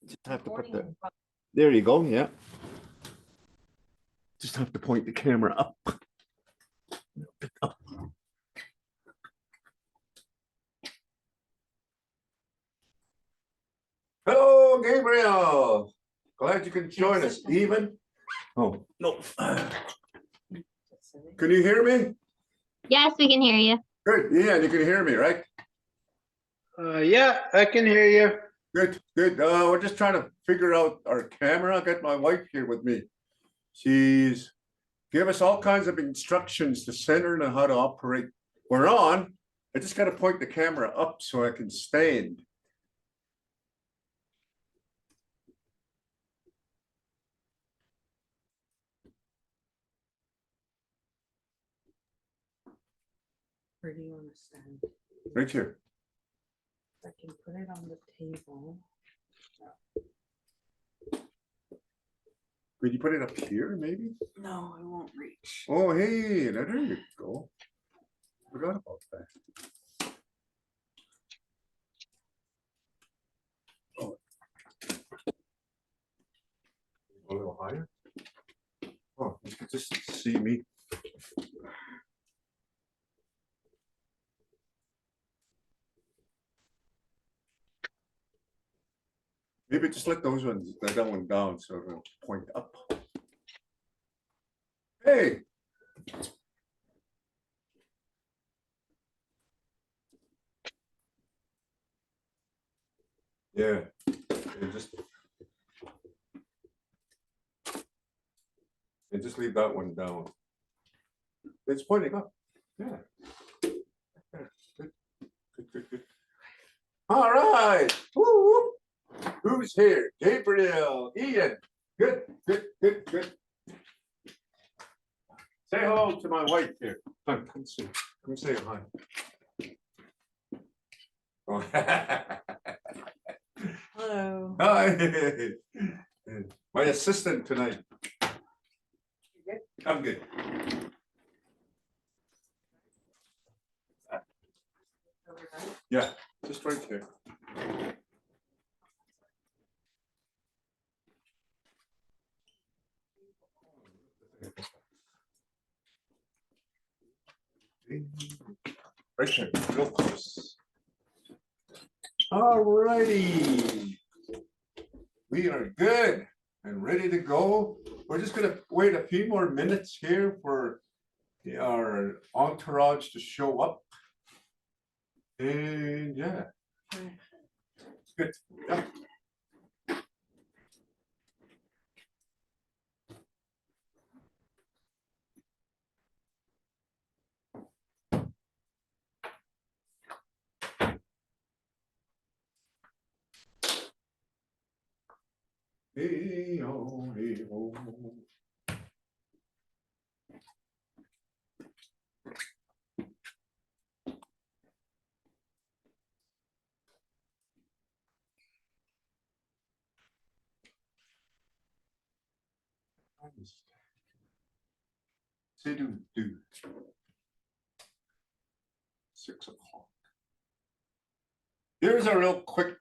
Just have to put the. There you go. Yeah. Just have to point the camera up. Hello, Gabriel. Glad you could join us. Even. Oh no. Can you hear me? Yes, we can hear you. Good. Yeah, you can hear me, right? Yeah, I can hear you. Good, good. We're just trying to figure out our camera. I got my wife here with me. She's give us all kinds of instructions to send her on how to operate. We're on. I just got to point the camera up so I can stand. Where do you want to stand? Right here. I can put it on the table. Could you put it up here, maybe? No, I won't reach. Oh, hey, there you go. Forgot about that. Oh. A little higher. Oh, you can just see me. Maybe just let those ones, let that one down so it'll point up. Hey. Yeah, and just leave that one down. It's pointing up. Yeah. Good. Good. All right. Woo. Who's here? Gabriel, Ian. Good. Say hello to my wife here. Come say hi. Oh. Hello. Hi. My assistant tonight. You good? I'm good. Yeah, just right there. Right there, real close. All righty. We are good and ready to go. We're just gonna wait a few more minutes here for our entourage to show up. And yeah, it's good. Yeah. Hey, oh, hey, oh. Say do. 6 o'clock. Here's a real quick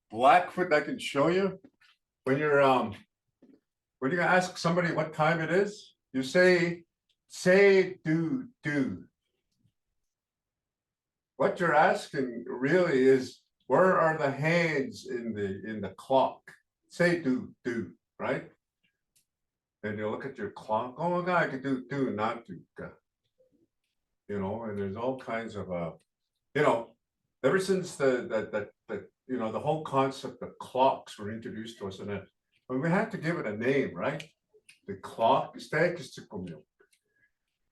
Blackfoot I can show you. When you're ask somebody what time it is, you say do. What you're asking really is where are the hands in the clock? Say do, right? And you look at your clock. Oh my God, I could do, not do. You know, and there's all kinds of you know, ever since the the whole concept of clocks were introduced to us, and we had to give it a name, right? The clock,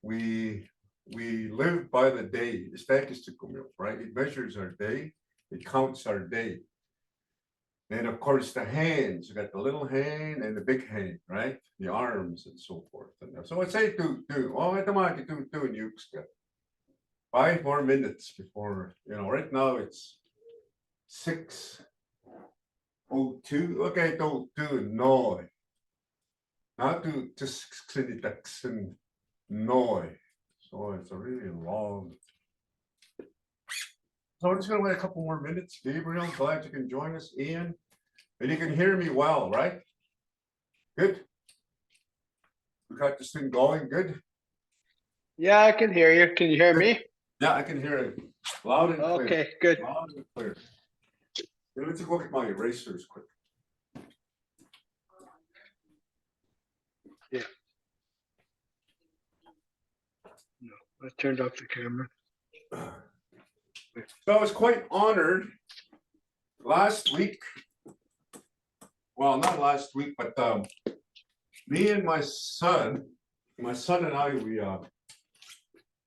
we live by the day, right? It measures our day, it counts our day. And of course, the hands, you got the little hand and the big hand, right? The arms and so forth. And so I say do. Oh, I don't want to do and you 5 more minutes before, right now it's 6:02. Okay, don't do no. Not do just no. So it's a really long. So we're just gonna wait a couple more minutes. Gabriel, glad you can join us. Ian, And you can hear me well, right? Good. We got this thing going, good? Yeah, I can hear you. Can you hear me? Yeah, I can hear it loud and clear. Okay, good. Loud and clear. Let's look at my erasers quick. I turned off the camera. So I was quite honored last week. Well, not last week, but me and my son and I,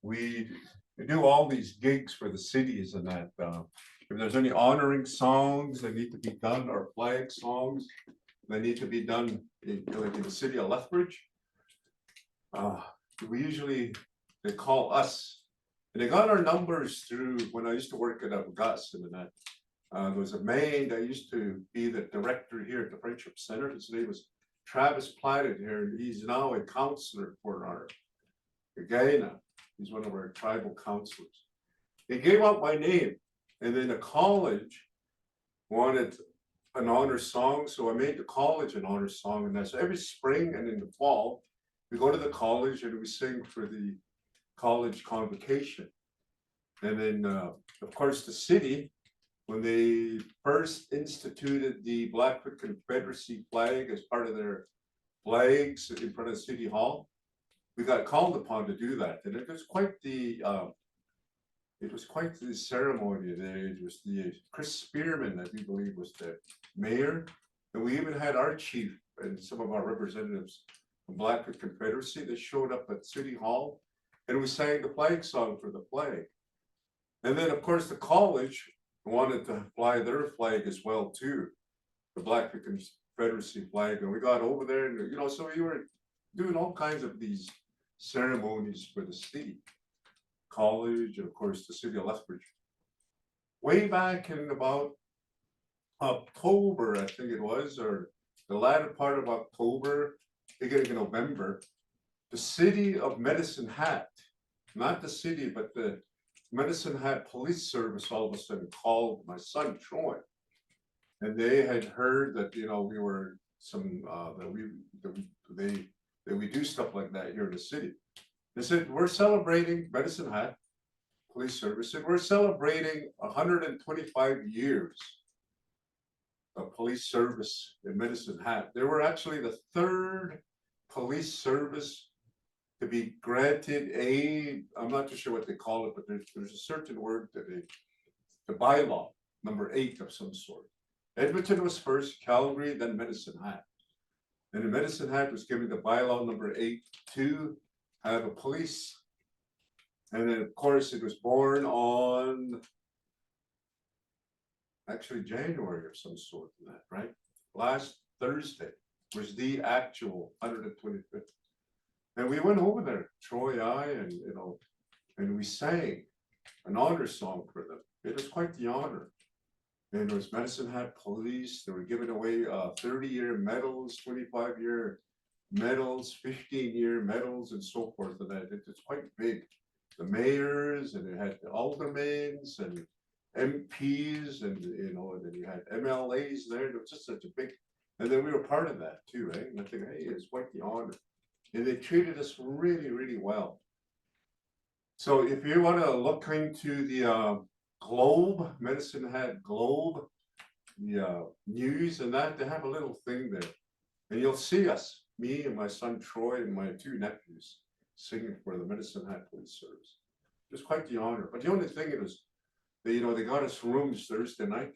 we do all these gigs for the cities and that. If there's any honoring songs that need to be done or flag songs, that need to be done in, like in the city of Lethbridge. We usually, they call us, and they got our numbers through when I used to work at Gus and that. There was a man that used to be the director here at the Friendship Center. His name was Travis Platted here, and he's now a counselor for our Guyana. He's one of our tribal counselors. He gave out my name, and then the college wanted an honor song, so I made the college an honor song, and that's every spring and in the fall, we go to the college and we sing for the college convocation. And then, of course, the city, when they first instituted the Blackfoot Confederacy flag as part of their flags in front of City Hall, we got called upon to do that, and it was quite the ceremony. It was the Chris Spearman, I do believe, was the mayor, and we even had our chief and some of our representatives from Blackfoot Confederacy that showed up at City Hall, and we sang the flag song for the flag. And then, of course, the college wanted to fly their flag as well too, the Blackfoot Confederacy flag, and we got over there, and so we were doing all kinds of these ceremonies for the city, college, and of course the city of Lethbridge. Way back in about October, I think it was, or the latter part of October, beginning of November, the city of Medicine Hat, not the city, but the Medicine Hat Police Service all of a sudden called my son Troy, and they had heard that we were some that we do stuff like that here in the city. They said, we're celebrating Medicine Hat Police Service, and we're celebrating 125 years of police service in Medicine Hat. They were actually the third police service to be granted I'm not too sure what they call it, but there's a certain word that the bylaw, number 8 of some sort. Edmonton was first, Calgary, then Medicine Hat. And the Medicine Hat was given the bylaw number 8 to have a police. And then, of course, it was born on actually January of some sort of that, right? Last Thursday was the actual 125th. And we went over there, Troy, and we sang an honor song for them. It was quite the honor. And it was Medicine Hat Police. They were giving away 30-year medals, 25-year medals, 15-year medals, and so forth. And that it's quite big. The mayors, and it had the aldermen and MPs, and and then you had MLAs there. It was just such a big. And then we were part of that too, right? And I think, hey, it's quite the honor. And they treated us really, really well. So if you want to look into the Globe, Medicine Hat Globe, the news and that, they have a little thing there. And you'll see us, me and my son Troy and my 2 nephews, singing for the Medicine Hat Police Service. It was quite the honor. But the only thing it was, they got us rooms Thursday night.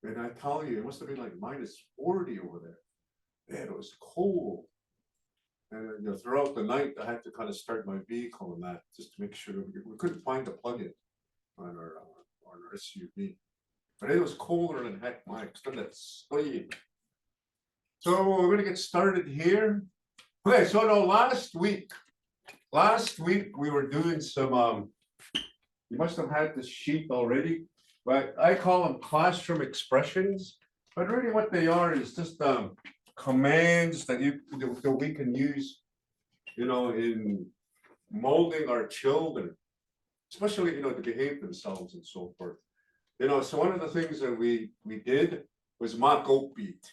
And I tell you, it must have been like -40 over there. Man, it was cold. And throughout the night, I had to kind of start my vehicle and that just to make sure we couldn't find a plug-in on our SUV. But it was colder than heck, Mike. So we're gonna get started here. Okay, so no, last week we were doing some. You must have had this sheet already, but I call them classroom expressions. But really, what they are is just commands that we can use, in molding our children, especially to behave themselves and so forth. So one of the things that we did was makopit.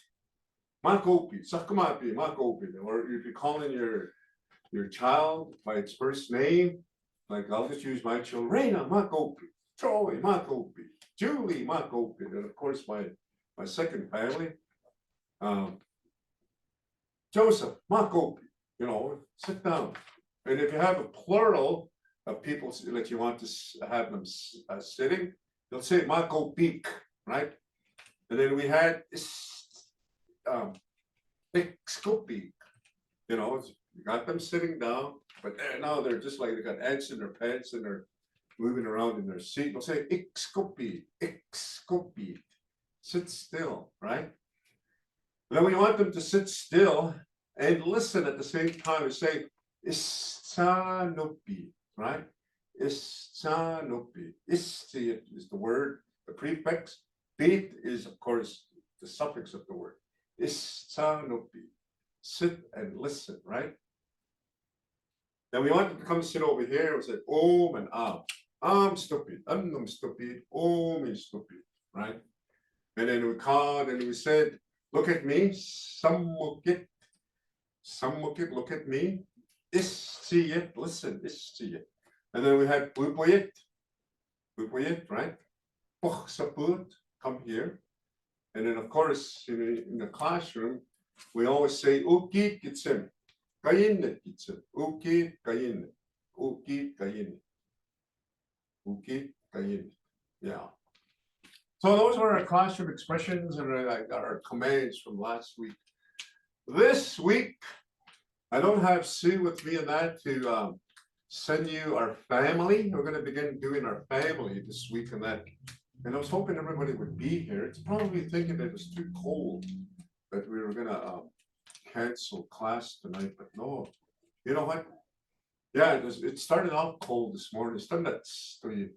Makopit, sakamapi, makopit. Or if you're calling your child by its first name, like I'll just use my children, Reina Makopi, Troy Makopi, Julie Makopi, and of course my second family, Joseph Makopi, sit down. And if you have a plural of people that you want to have them sitting, you'll say Makopik, right? And then we had Ixkopi, you got them sitting down, but now they're just like they got ants in their pants and they're moving around in their seat. We'll say Ixkopi, Ixkopi, sit still, right? Then we want them to sit still and listen at the same time and say Istanopi, right? Istanopi. Isti is the word, the prefix. Bit is, of course, the suffix of the word. Istanopi. Sit and listen, right? Then we want them to come sit over here and say Om and Am. Am stupid, Am stupid, Om is stupid, right? And then we called and we said, look at me, Sammukit, look at me. Istiyet, listen, istiyet. And then we had Bupoyet, right? Poch saput, come here. And then of course, in the classroom, we always say, Ukit gitsim, kayinnet gitsim, Ukit kayinnet, Ukit kayinnet, Ukit kayinnet. Yeah. So those were our classroom expressions and our commands from last week. This week, I don't have Sue with me in that to send you our family. We're going to begin doing our family this week and that. And I was hoping everybody would be here. It's probably thinking that it was too cold that we were going to cancel class tonight, but no. You know what? Yeah, it started out cold this morning. It started at 3,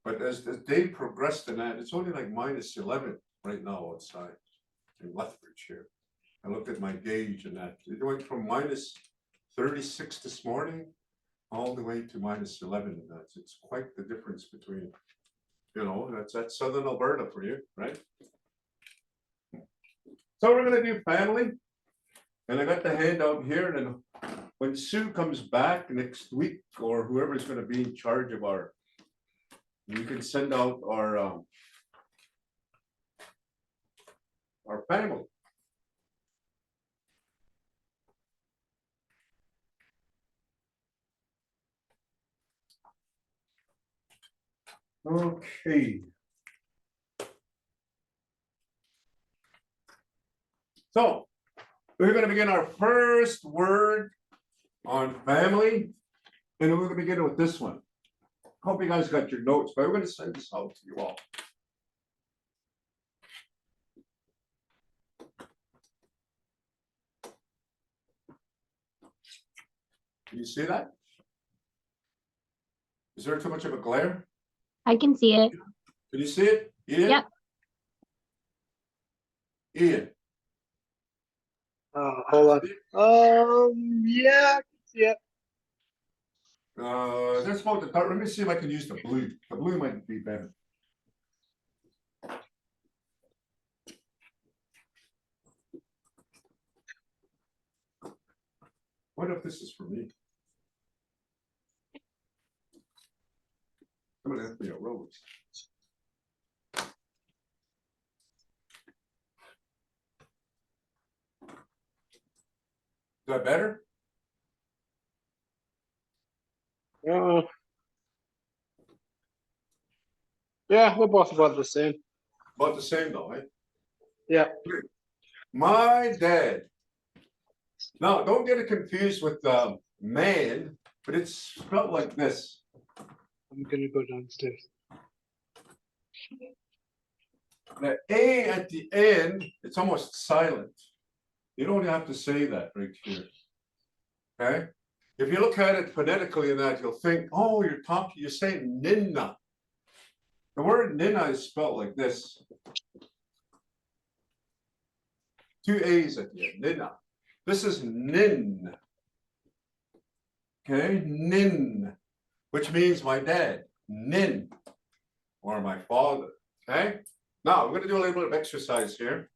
but as the day progressed in that, it's only like -11 right now outside in Lethbridge here. I looked at my gauge and that it went from -36 this morning all the way to -11. And it's quite the difference between, that's Southern Alberta for you, right? So we're going to do family. And I got the handout here. And when Sue comes back next week, or whoever's going to be in charge of you can send out our family. Okay. So we're going to begin our first word on family, and we're going to begin with this one. Hope you guys got your notes, but we're going to send this out to you all. Can you see that? Is there too much of a glare? I can see it. Can you see it? Ian? Yep. Ian. Hold on. Yeah, I can see it. That's about the let me see if I can use the blue. The blue might be better. What if this is for me? I'm gonna have to be a rose. Is that better? Yeah, we're both about the same. About the same though, right? Yeah. My dad. Now, don't get it confused with man, but it's spelled like this. I'm gonna go downstairs. The A at the end, it's almost silent. You don't have to say that right here. Okay? If you look at it phonetically in that, you'll think, oh, you're saying ninna. The word ninna is spelled like this. 2 A's at the end, ninna. This is nin. Okay, nin, which means my dad, nin, or my father. Okay, Now, we're gonna do a little bit of exercise here.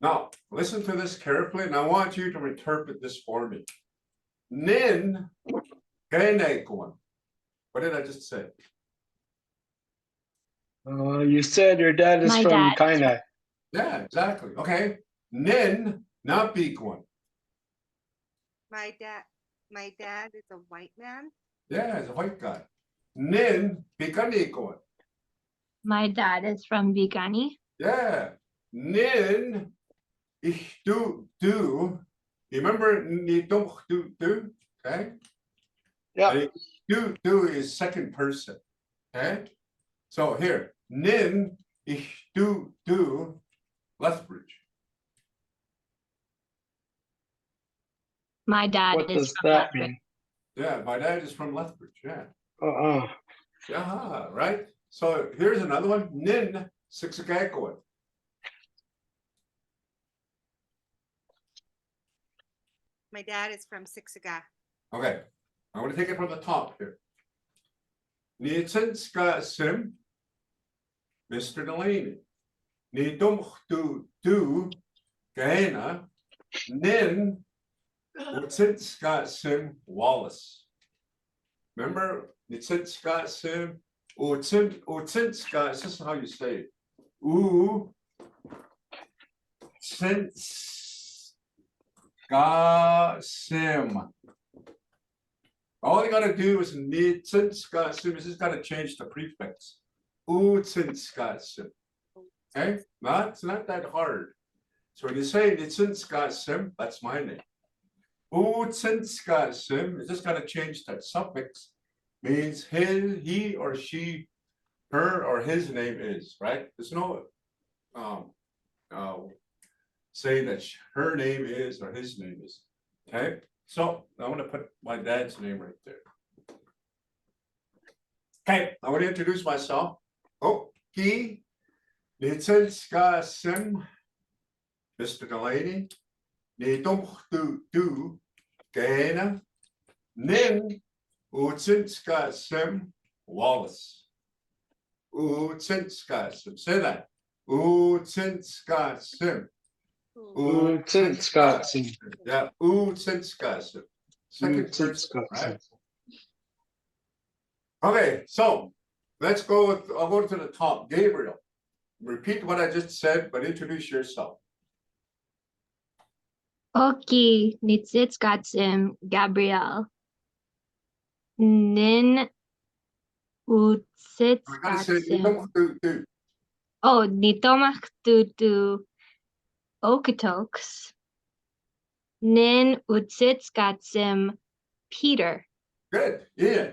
Now, listen to this carefully, and I want you to interpret this for me. Nin, one. What did I just say? You said your dad is My from dad. Kainai. Yeah, exactly. Okay. Nin, not one. My dad is a white man. Yeah, he's a white guy. Nin, one. My dad is from Bigani. Yeah. Nin, ich do. You remember ni doch do? Okay. Yeah. And do is second person. Okay. So here, nin, ich do Lethbridge. My dad What is does from that Lethbridge. mean? Yeah, my dad is from Lethbridge. Yeah. Uh-uh. Yeah, right. So here's another one. Nin, Sixagakoan. My dad is from Siksiga. Okay. I'm going to take it from the top here. Nitsinska sim, Mr. Delaney. Nitum do, Gaina, Nin, Nitsinska sim, Wallace. Remember, Nitsinska sim, Utsinska, this is how you say it. Since sim. All you gotta do is need since sim is just gotta change the prefix. Sim. Okay, it's not that hard. So when you say sim, that's my name. Sim is just gotta change that suffix. Means he or she, her or his name is, right? There's no say that her name is or his name is. Okay, so I'm gonna put my dad's name right there. Okay, I want to introduce myself. Oh, he, Nitsinska sim, Mr. Delaney, Nitum do, Gaina, Nin, Utsinska sim, Wallace. Utsinska sim, say that. Utsinska sim. Utsinska sim. Yeah, Utsinska sim. Second person, right? Okay, so let's go with, I'll go to the top. Gabriel, repeat what I just said, but introduce yourself. Okay, Nitsitskatsim, Gabrielle. Nin I gotta say, Utsitskatsim. do. Oh, Nitomach Tutu Okatoks. Nin Utsitskatsim, Peter. Good, yeah.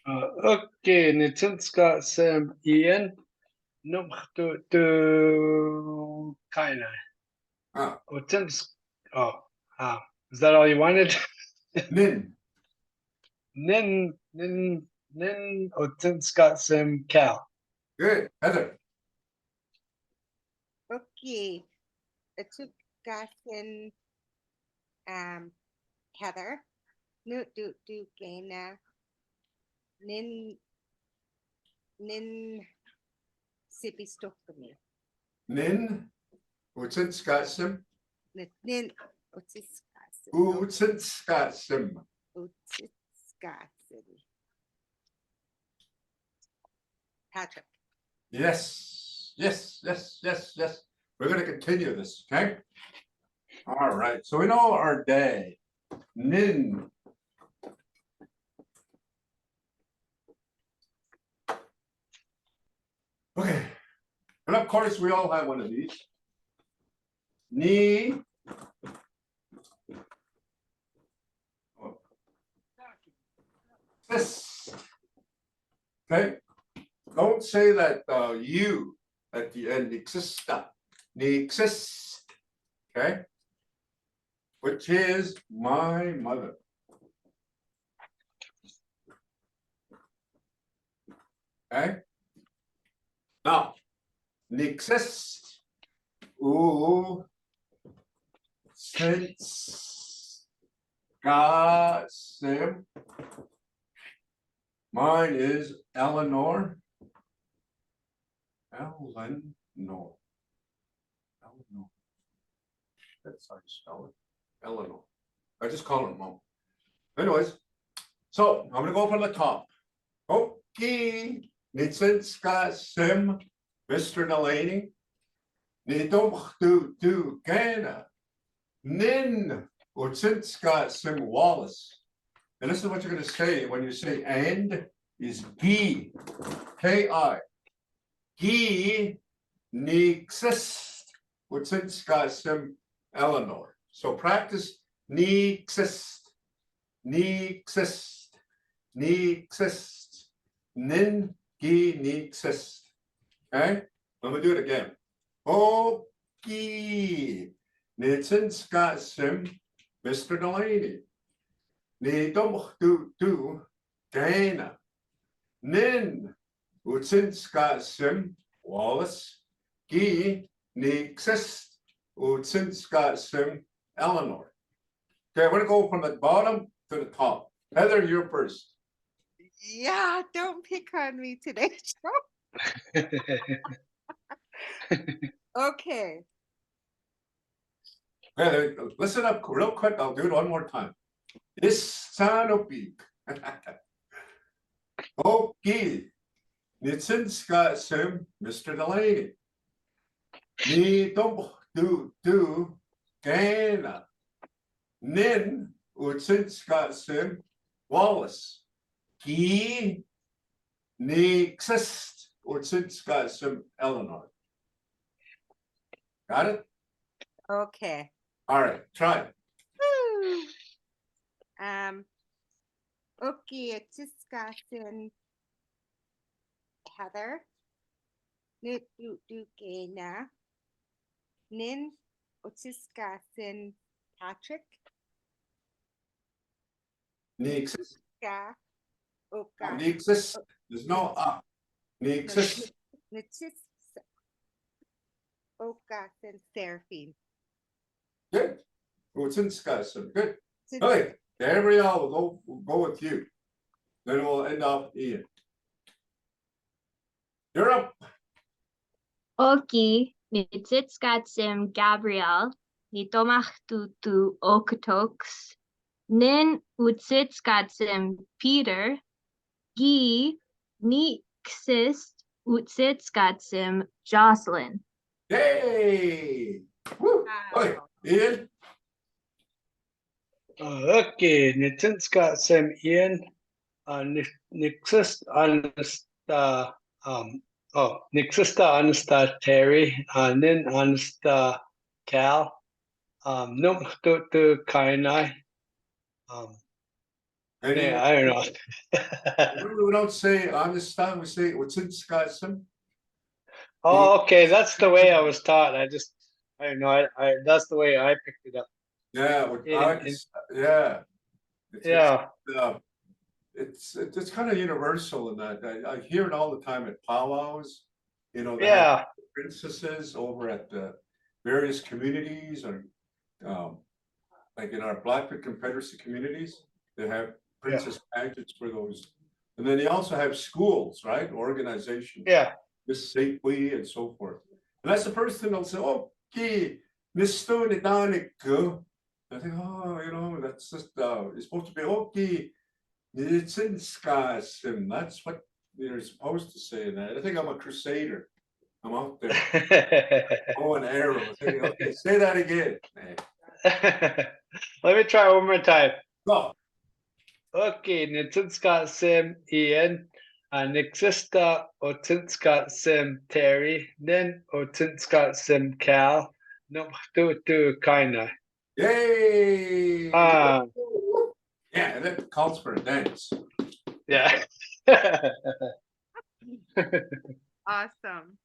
Okay, Nitsinska sim Ian. Num to Kainai. Ah, Is that all you wanted? Nin, Nin Utsinska sim Cal. good. Heather, Okay. Atugasin Heather. Nut do Gaina. Nin Sippy Stockamy. Nin, Utsinskasim, Nin Otsiskasin. Utsinskasim. Otsiskasin. Patrick. Yes. We're gonna continue this, okay? All right, so we know our day. Nin. Okay, and of course, we all have one of these. Ni. This. Okay, don't say that you at the end exista. Ni exist. Okay, which is my mother. Okay. Now, exist. Since God Sim. Mine is Eleanor. Eleanor. Eleanor. That's how you spell it. Eleanor. I just call her Mo. Anyways, so I'm gonna go from the top. Okay, Nitsinska Sim, Mr. Delaney. Nidom do Gana. Nin Utsinska Sim Wallace. And this is what you're gonna say when you say and is Gi. K-I. Gi Nixist Utsinska Sim Eleanor. So practice Nixist. Nixist. Nixist. Nin Gi Nixist. Okay? Let me do it again. Okay. Nitsinska Sim, Mr. Delaney. Nidom do Dana. Nin Utsinska Sim Wallace. Gi Nixist Utsinska Sim Eleanor. Okay, I'm gonna go from the bottom to the top. Heather, you're first. Yeah, don't pick on me today. Okay. Heather, listen up real quick. I'll do it one more time. Isanopi. Okay. Nitsinska Sim, Mr. Delaney. Ni do Gana. Nin Utsinska Sim Wallace. Gi Nixist Utsinska Sim Eleanor. Got it? Okay. All right, try it. Woo. Okay, it's discussing Heather. Nut do Gana. Nin discussing Patrick. Nixist. Ga Oka. Nixist. There's no Nixist. Nutis Oka and Seraphine. Good. Utsinska Sim. Good. Okay, Gabrielle, we'll go with you. Then we'll end off Ian. You're up. Oki, Nitsitskatsim Gabriel, Nitomach tutu Okatoks, Nin Utsitskatsim Peter, Gi Nixist Utsitskatsim Jocelyn. Yay! Woo! Okay, Wow. Ian. Okay, Nitsinska Sim Ian. Nixist Anasta Nixista Anasta Terry, Nin Anasta Cal, Num to Kainai. Yeah, I don't know. Remember, we don't say Anistan, we say Utsinska Sim. Oh, okay, that's the way I was taught. I don't know. I that's the way I picked it up. Yeah, yeah. It's, Yeah. it's kind of universal in that I hear it all the time at powwows. You know, they have Yeah. princesses over at the various communities or like in our Blackfoot Confederacy communities, they have princess pageants for those. And then they also have schools, right? Organizations. Yeah. Miss Safely and so forth. And that's the first thing they'll say, okay, Miss Stone go. I think, oh, you know, that's just it's supposed to be okay. It's in skies, and that's what you're supposed to say. And I think I'm a crusader. I'm out there. Oh, an arrow. Okay, say that again. Let me try one more time. Go. Okay, Nitsinska Sim Ian, Nixista Otinska Sim Terry, Nin Otinska Sim Cal, Num to Kaina. Yay! Ah, Yeah, that calls for a dance. yeah. Awesome.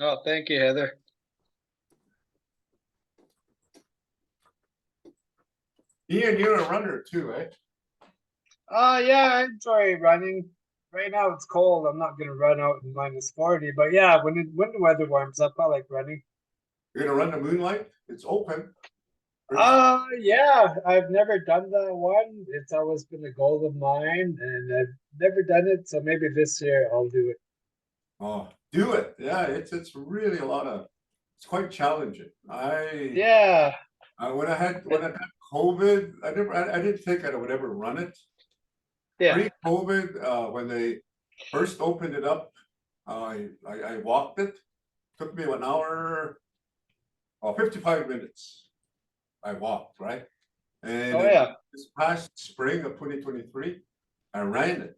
Oh, thank you, Heather. Ian, you're a runner too, eh? Yeah, I enjoy running. Right now it's cold. I'm not gonna run out in -40, but yeah, when the weather warms up, I like running. You're gonna run the moonlight? It's open. Yeah, I've never done that one. It's always been a goal of mine, and I've never done it. So maybe this year I'll do it. Oh, do it. Yeah, it's really a lot of, it's quite challenging. Yeah. When I had COVID, I didn't think I would ever run it. Yeah. Pre-COVID, when they first opened it up, I walked it. Took me an hour, 55 minutes. I walked, right? And Oh yeah. this past spring of 2023, I ran it.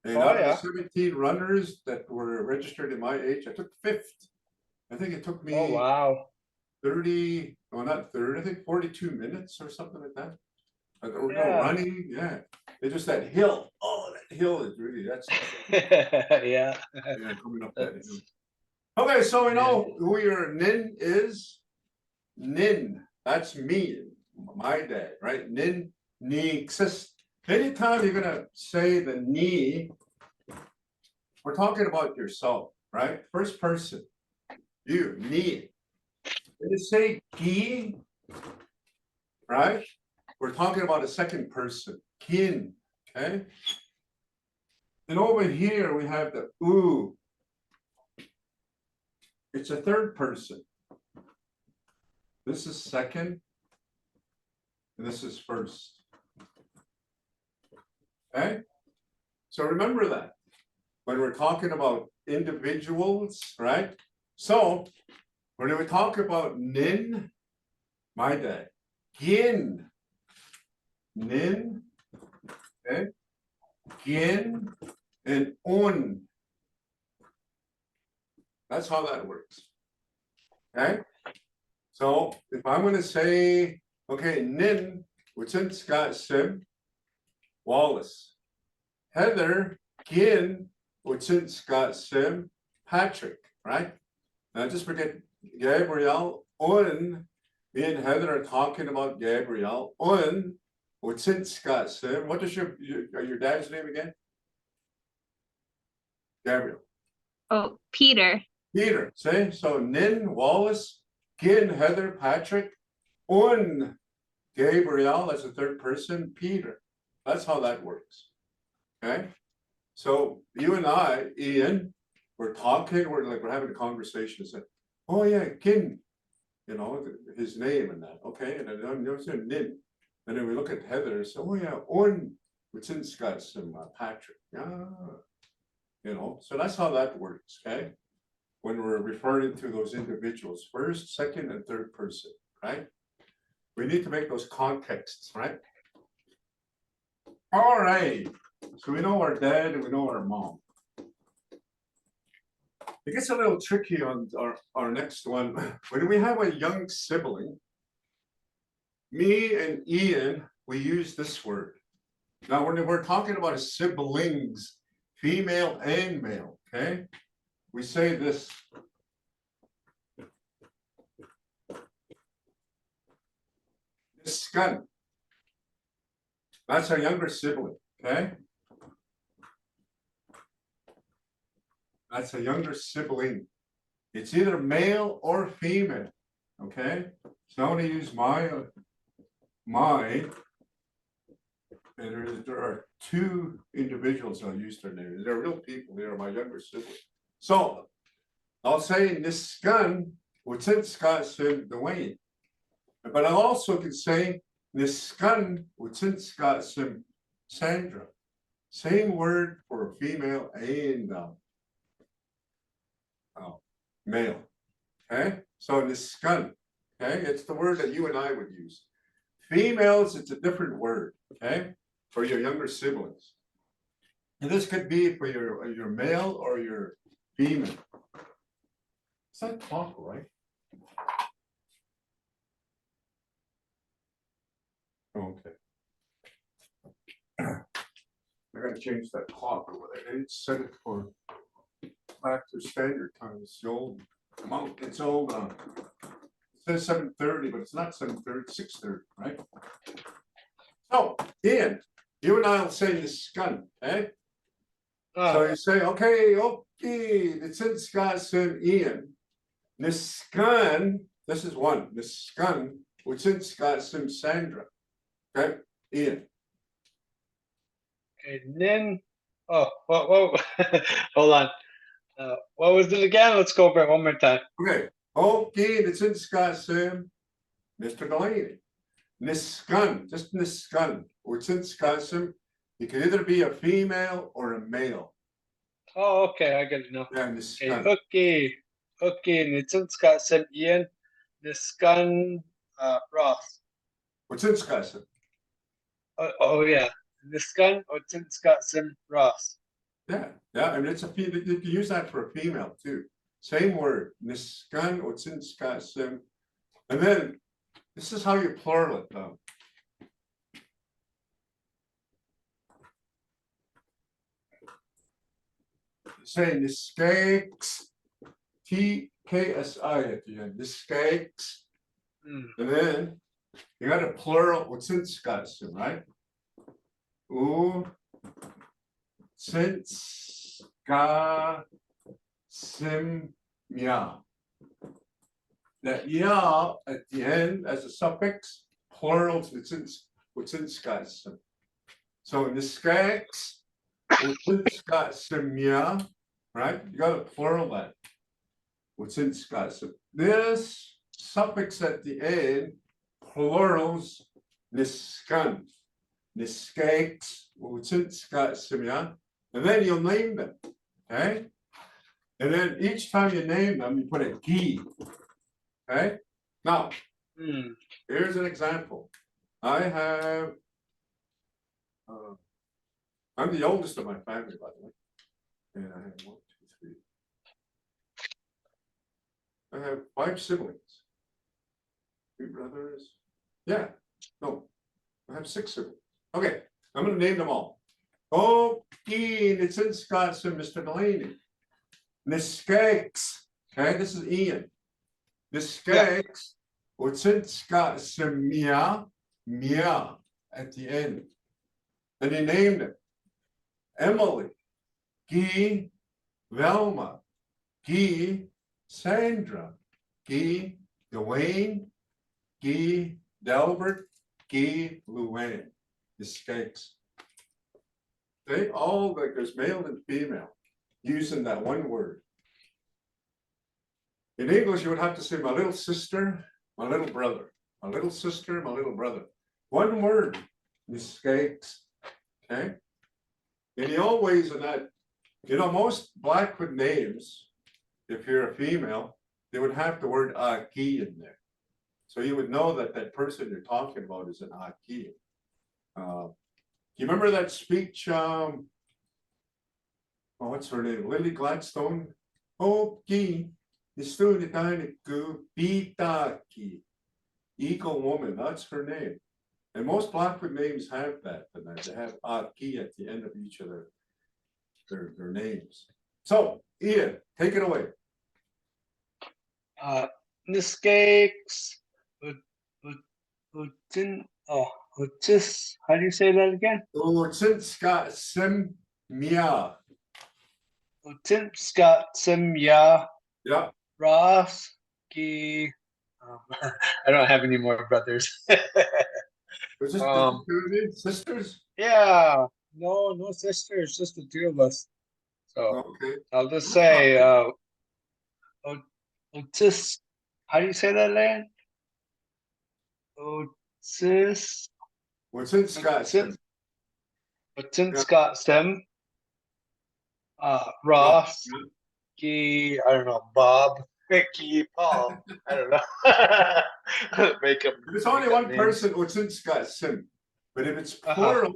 And Oh out of yeah. the 17 runners that were registered in my age, I took fifth. I think it took me Oh wow. 30, well, not 30, I think 42 minutes or something like that. There was no Yeah. running, yeah. It's just that hill. Oh, that hill is really, that's Yeah. yeah, coming up that hill. Okay, so we know who your nin is. Nin, that's me, my dad, right? Nin, ni, xis. Anytime you're gonna say the ni, we're talking about yourself, right? First person, you, ni. When you say ki, right? We're talking about a second person, kin, okay? And over here we have the u. It's a third person. This is second, and this is first. Okay? So remember that when we're talking about individuals, right? So when we talk about nin, my dad, gin, nin, okay, gin, and un. That's how that works. Okay? So if I'm going to say, okay, nin, which in Scott Sim, Wallace, Heather, Gin, which in Scott Sim, Patrick, right? Now just forget Gabrielle, Un, me and Heather are talking about Gabrielle, Un, which in Scott Sim, what is your dad's name again? Gabriel. Oh, Peter. Peter, see? So Nin, Wallace, Gin, Heather, Patrick, Un, Gabriel, that's the third person, Peter. That's how that works. Okay? So you and I, Ian, we're talking, we're having a conversation, say, oh yeah, Gin, you know, his name and that. Okay, and then you say Nin. And then we look at Heather and say, oh yeah, Un, which in Scots and Patrick. Yeah. You know, so that's how that works, okay? When we're referring to those individuals, first, second, and third person, right? We need to make those contexts, right? All right, so we know our dad and we know our mom. It gets a little tricky on our next one. When we have a young sibling, me and Ian, we use this word. Now, when we're talking about siblings, female and male, okay? We say this. Skun. That's our younger sibling, okay? That's a younger sibling. It's either male or female, okay? So I'm going to use my, and there are two individuals I'll use their names. They're real people. They are my younger sibling. So I'll say Niskan, which in Scots Dwayne. But I also can say Niskan, which in Scots Sandra. Same word for female and male. Okay, so Niskan. Okay, it's the word that you and I would use. Females, it's a different word. Okay, for your younger siblings. And this could be for your male or your female. Is that clock right? Okay. I gotta change that clock over there. I need to set it for back to standard time. It's the old amount. It's old. It says 7:30, but it's not 7:30. 6:30, right? So, Ian, you and I will say the skun, eh? So you say, okay, it's in Wisconsin, Ian. Niskan, this is one. Niskan, which in Wisconsin, Sandra. Okay, Ian. And then, whoa, hold on. What was it again? Let's go over it one more time. Okay, okay, it's in Wisconsin, Mr. Delaney. Niskan, just Niskan, or it's in Wisconsin. It can either be a female or a male. Oh, okay, I get it now. Yeah, Okay, Niskan. okay, Nitsinska Ian, Niskan Ross. What's in Wisconsin? Oh yeah, Niskan Otsinska Ross. Yeah, I mean, it's a female, you can use that for a female too. Same word, Niskan, what's in Wisconsin. And then, this is how you plural it though. Say Niskakes, TKSI at the end, Niskakes. And then you got a plural, what's in Wisconsin, right? Ooh, since ga sim ya. That ya at the end as a suffix, plural, it's in what's in Wisconsin. So in the skaks, Wisconsin, right? You got a plural that. What's in Wisconsin? This suffix at the end, plurals, niskan, niskakes, what's in Wisconsin, and then you'll name them, okay? And then each time you name them, you put a key, okay? Now, here's an example. I have, I'm the oldest of my family, by the way. And I have 1, 2, 3. I have 5 siblings. 2 brothers. Yeah, no, I have 6 siblings. Okay, I'm gonna name them all. Okay, it's in Wisconsin, Mr. Delaney. Niskakes, okay, this is Ian. Niskakes, what's in Wisconsin, Mia at the end. And he named it. Emily, Guy, Velma, Guy, Sandra, Guy, Dwayne, Guy, Delbert, Guy, Luann. Escapes. They all, like there's male and female, using that one word. In English, you would have to say my little sister, my little brother, my little sister, my little brother. One word, escapes. Okay. And he always in that, you know, most Blackfoot names, if you're a female, they would have the word Aki in there. So you would know that that person you're talking about is an Aki. Do you remember that speech? Oh, what's her name? Lily Gladstone? Oki, the student Pitaki, Eagle Woman, that's her name. And most Blackfoot names have that, and they have Aki at the end of each of their names. So, Ian, take it away. Mistakes. How do you say that again? Utsinska Simya. Utinska Simya Yeah. Ross Ki. I don't have any more brothers. Was this sisters? Yeah, no sisters, just the 2 of us. So Okay. I'll just say Otis. How do you say that, Lan? Otis. Utsinska Sim. Otinska Sim. Ross. Ki. I don't know. Bob. Mickey. Paul. I don't know. Make up. There's only one person, Utsinska Sim. But if it's plural,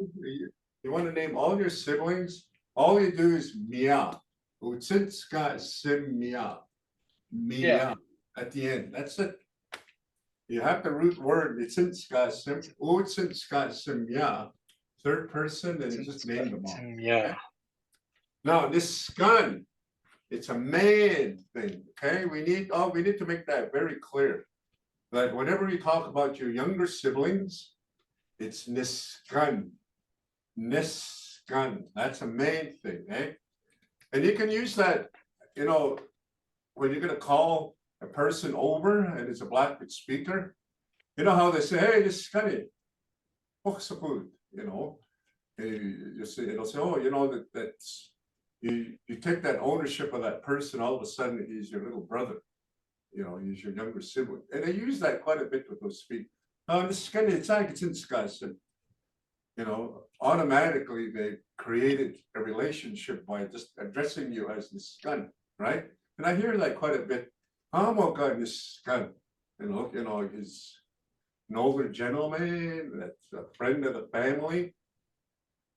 you want to name all your siblings, all you do is Mia. Utsinska Sim Mia. Mia at the end. That's it. You have the root word. Utsinska Sim. Utsinska Sim Mia. 3rd person, and you just name them all. Yeah. Now this scan, it's a man thing. Okay, we need to make that very clear. That whenever we talk about your younger siblings, it's niskan. Niskan. That's a main thing, eh? And you can use that, you know, when you're gonna call a person over and it's a Blackfoot speaker. You know how they say, hey, niskani. You know, you say, it'll say, oh, you know, that's you take that ownership of that person, all of a sudden he's your little brother. You know, he's your younger sibling. And they use that quite a bit with those speak. This is kind of, it's like it's in discussion. You know, automatically they created a relationship by just addressing you as this gun, right? And I hear that quite a bit. I'm a gun, this gun. You know, he's an older gentleman, that's a friend of the family.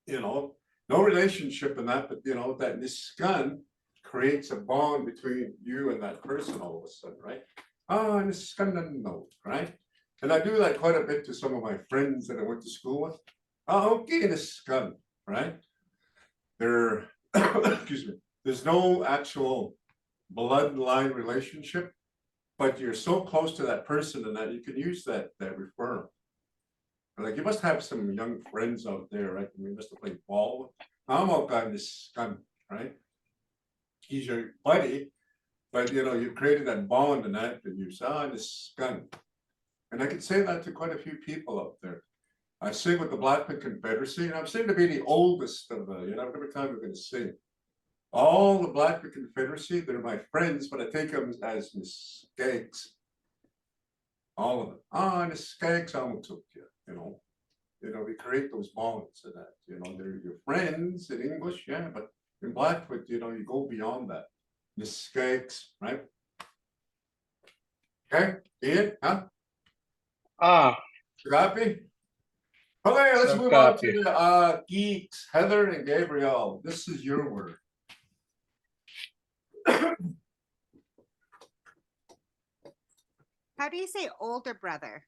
You know, no relationship in that, but you know, that this gun creates a bond between you and that person all of a sudden, right? Oh, this gun doesn't know, right? And I do that quite a bit to some of my friends that I went to school with. Oh, okay, this gun, right? There, excuse me, there's no actual bloodline relationship, but you're so close to that person and that you can use that referral. Like you must have some young friends out there, right? We must have played ball with. I'm all got this gun, right? He's your buddy, but you know, you've created that bond and that, and you say, this gun. And I can say that to quite a few people out there. I sing with the Blackfoot Confederacy, and I'm saying to be the oldest of the, you know, every time we're going to sing. All the Blackfoot Confederacy, they're my friends, but I take them as the skanks. All of them. The skanks, I'm took you, you know. You know, we create those bonds and that, you know, they're your friends in English, yeah, but in Blackfoot, you know, you go beyond that. The skanks, right? Okay, Ian, huh? Copy? Okay, let's So move on copy. to the geeks, Heather and Gabrielle. This is your word. How do you say older brother?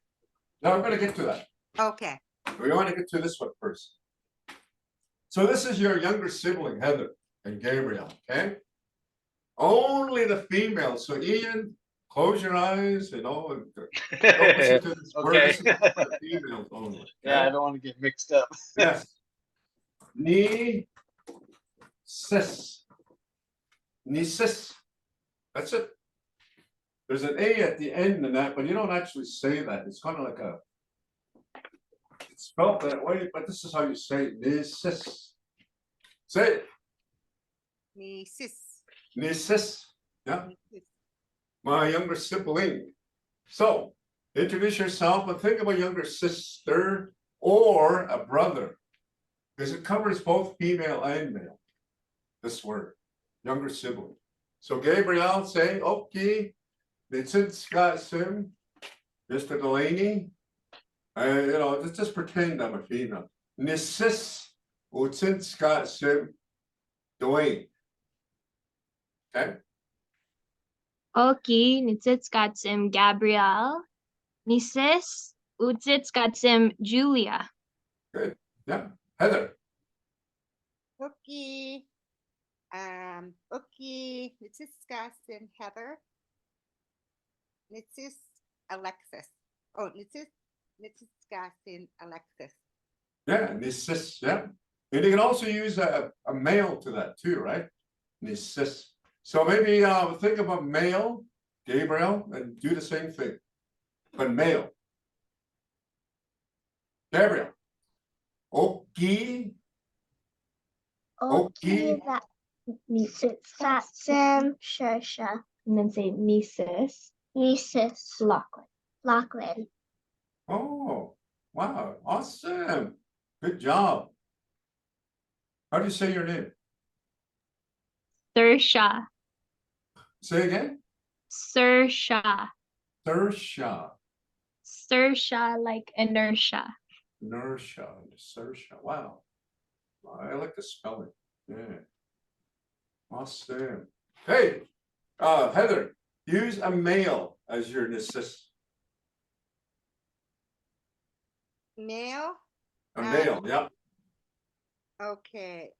Now I'm going to get to that. Okay. We want to get to this one first. So this is your younger sibling, Heather and Gabrielle, okay? Only the female. So Ian, close your eyes, you know, and don't listen to this word. Okay. This is for the females only. Okay? Yeah, I don't want to get mixed up. Yes. Ni sis. Ni sis. That's it. There's an A at the end of that, but you don't actually say that. It's kind of like a, it's spelled that way, but this is how you say it. Ni sis. Say it. Nieces. Ni sis. Yeah. Nieces. My younger sibling. So introduce yourself and think of a younger sister or a brother, because it covers both female and male. This word, younger sibling. So Gabrielle, say, okay, it's got sim, Mr. Delaney. You know, just pretend I'm a female. Nissis, it's got sim, Dwayne. Okay. Okay, nitsitskatsim Gabrielle. Nisis, utsitskatsim Julia. Good. Yeah. Heather. Okay. Okay. Nieces Gaston Heather. Nieces Alexis. Oh, Nieces Gaston Alexis. Yeah, Nissis. Yeah. And you can also use a male to that too, right? Nissis. So maybe think of a male, Gabriel, and do the same thing, but male. Gabriel. Okay. Okay. that Sam Shasha. And then say Nisis. Nieces Lachlan. Lachlan. Oh, wow. Awesome. Good job. How do you say your name? Sersha. Say again. Sersha. Sersha. Sersha like inertia. Nersha. Sersha. Wow. I like the spelling. Yeah. Awesome. Hey, Heather, use a male as your assist. Male. A male, yeah. Okay.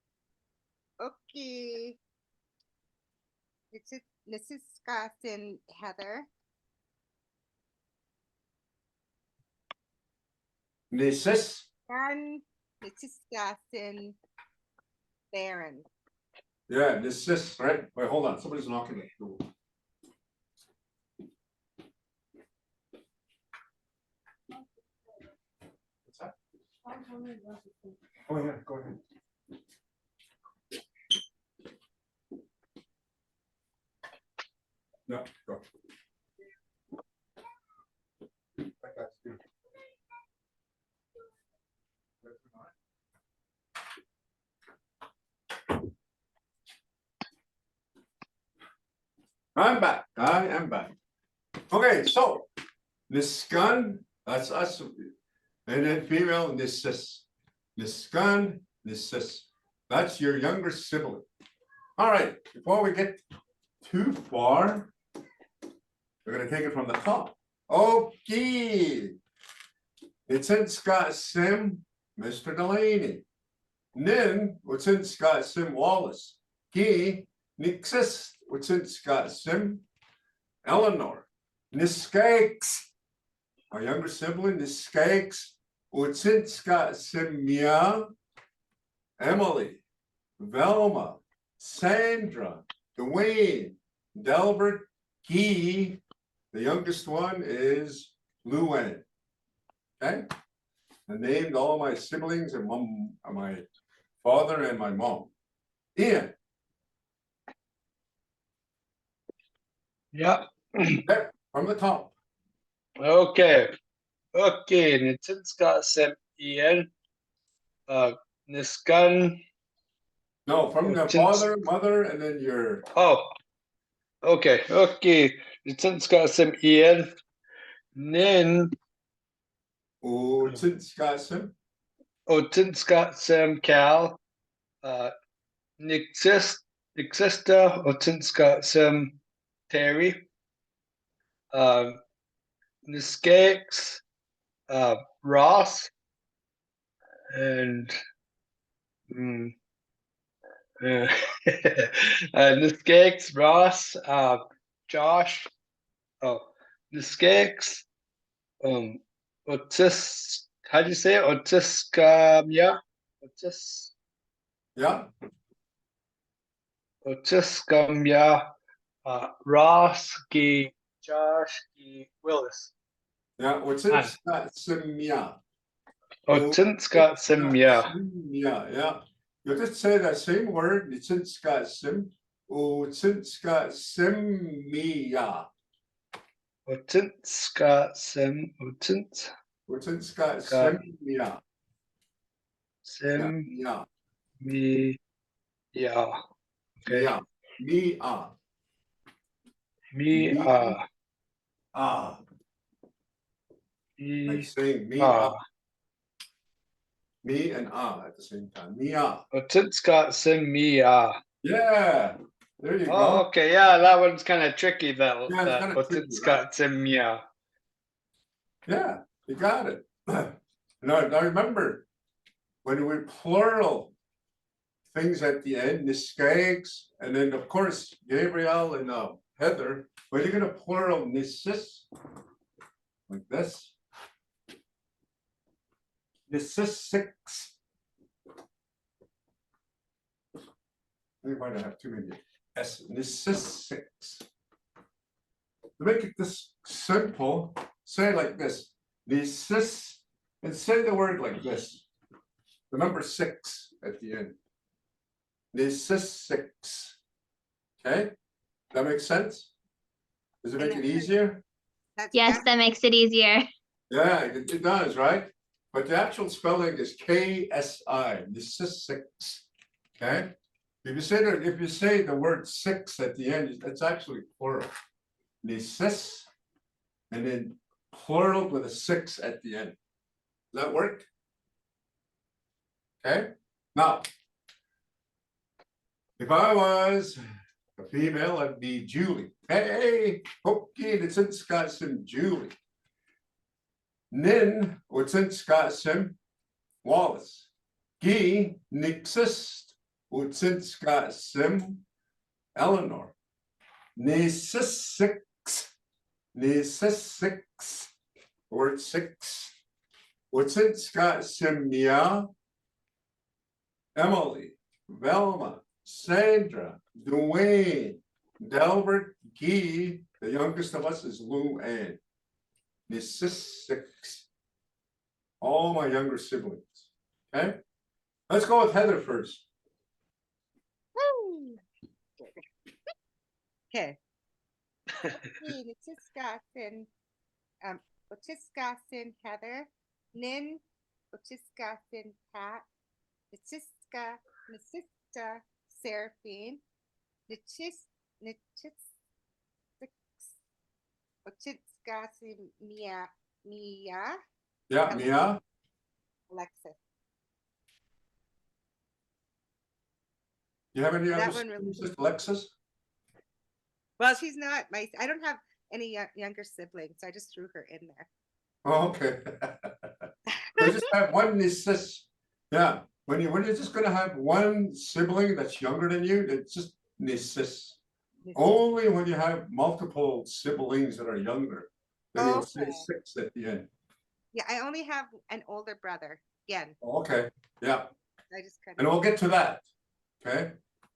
Okay. Nieces Gaston Heather. Nissis. And Nieces Gaston Baron. Yeah, Nissis, right? Wait, hold on. Somebody's knocking at the door. What's that? Oh, yeah, go ahead. I'm back. I am back. Okay, so Niskan, that's us. And then female Nisis. Niskan, Nisis. That's your younger sibling. All right, before we get too far, we're gonna take it from the top. Okay. It's in Scott Sim, Mr. Delaney. Nin, what's in Scott Sim Wallace. He, Nixis, what's in Scott Sim, Eleanor. Niskakes, our younger sibling, Niskakes, what's in Scott Sim Mia, Emily, Velma, Sandra, Dwayne, Delbert, Guy. The youngest one is Luann. Okay? I named all my siblings and my father and my mom. Ian, Yeah. from the top. Okay. Okay. Nitinska sem Ian. Niskan. No, from the Tins- father, mother, and then your Oh. Okay. Okay. Nitinska sem Ian. Nin. Utsinskasim. Otinska sem Cal. Nixista. Otinska sem Terry. Niskakes. Ross. And Niskakes, Ross, Josh, Niskakes, Otis, how do you say it? Otiskamia, Yeah, Otiskamia, Ross, Josh, Willis. yeah, Utsinskasim, yeah. Otinskasimia, Yeah. You just say that same word, Utsinskasim, Utsinskasimia. Otinskasim, Utsinskasimia. Sim, Yeah. me, yeah. Okay. Yeah. Mia. Me, Like saying me, ah. me and at the same time. Mia. Otitska sim me, Yeah. There you Oh, go. okay. Yeah, that one's kind of tricky, that, Yeah, it's kinda tricky, Otitska sim yeah. Yeah, you got it. Now remember, when we plural things at the end, the skags, and then of course Gabriel and Heather, when you're gonna plural Nisis, like this. Nisisics. We might have too many S. Nisisics. To make it this simple, say it like this. Nisis, and say the word like this. The number 6 at the end. Nisisics. Okay? That makes sense? Does it make it easier? That's Yes, that makes it easier. Yeah, it does, right? But the actual spelling is KSI, Nisisics. Okay? If you say the word 6 at the end, it's actually plural. Nisis, and then plural with a 6 at the end. Does that work? Okay, now, if I was a female, I'd be Julie. Hey, okay, it's in Scotsim, Julie. Nin, what's in Scotsim, Wallace. Guy, Nixist, what's in Scotsim, Eleanor. Nisisix, word 6. What's in Scotsim, Mia, Emily, Velma, Sandra, Dwayne, Delbert, Guy, the youngest of us is Lou Ann. This 6. All my younger siblings. Okay, let's go with Heather first. Woo! Okay. Otiscasin, Otiscasin Heather, Nin, Otiscasin Pat, Nasiska Seraphine, Nichis, Ochitska si Mia. Yeah, Alex- Mia. Alexis. You have any That other one really- siblings, Alexis? Well, she's not my. I don't have any younger siblings, so I just threw her in there. Oh, okay. We just have one niece. Yeah, when you're just gonna have one sibling that's younger than you, it's just niece. Only when you have multiple siblings that are younger, then you'll say Okay. 6 at the end. Yeah, I only have an older brother. Again, Okay, yeah, I just kind and of. we'll get to that. Okay,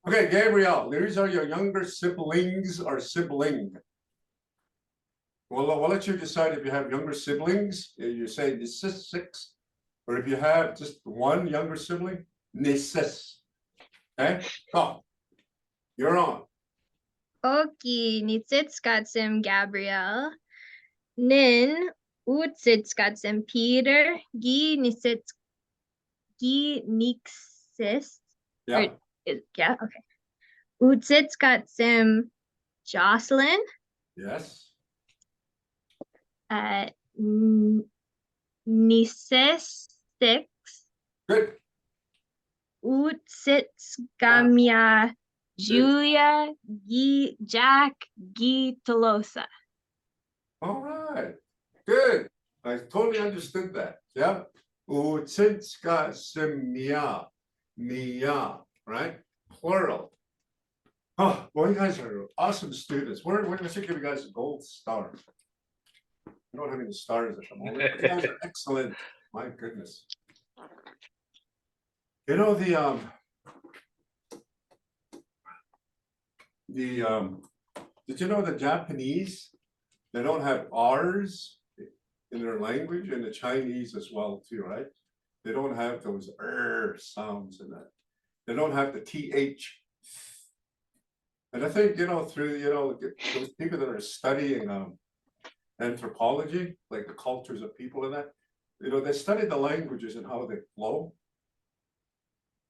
okay, Gabrielle, these are your younger siblings or sibling. Well, we'll let you decide if you have younger siblings, you say nieces 6, or if you have just one younger sibling, nieces. Okay, so you're on. Okay, Nitsitskatsim Gabrielle. Nin Utsitskatsim Peter. Gi Nixis. Yeah, Yeah, okay. Utsitskatsim Jocelyn. yes, Nisis 6. good. Utsitskamia Julia Jack Tolosa. All right, good. I totally understood that. Yeah. Utsinska semia, mia, right? Plural. Oh, well, you guys are awesome students. We should give you guys a gold star. We don't have any stars at the moment. But you guys are excellent. My goodness. You know, did you know the Japanese, they don't have R's in their language, and the Chinese as well too, right? They don't have those sounds in that. They don't have the TH. And I think, through, those people that are studying anthropology, like the cultures of people and that, they study the languages and how they flow.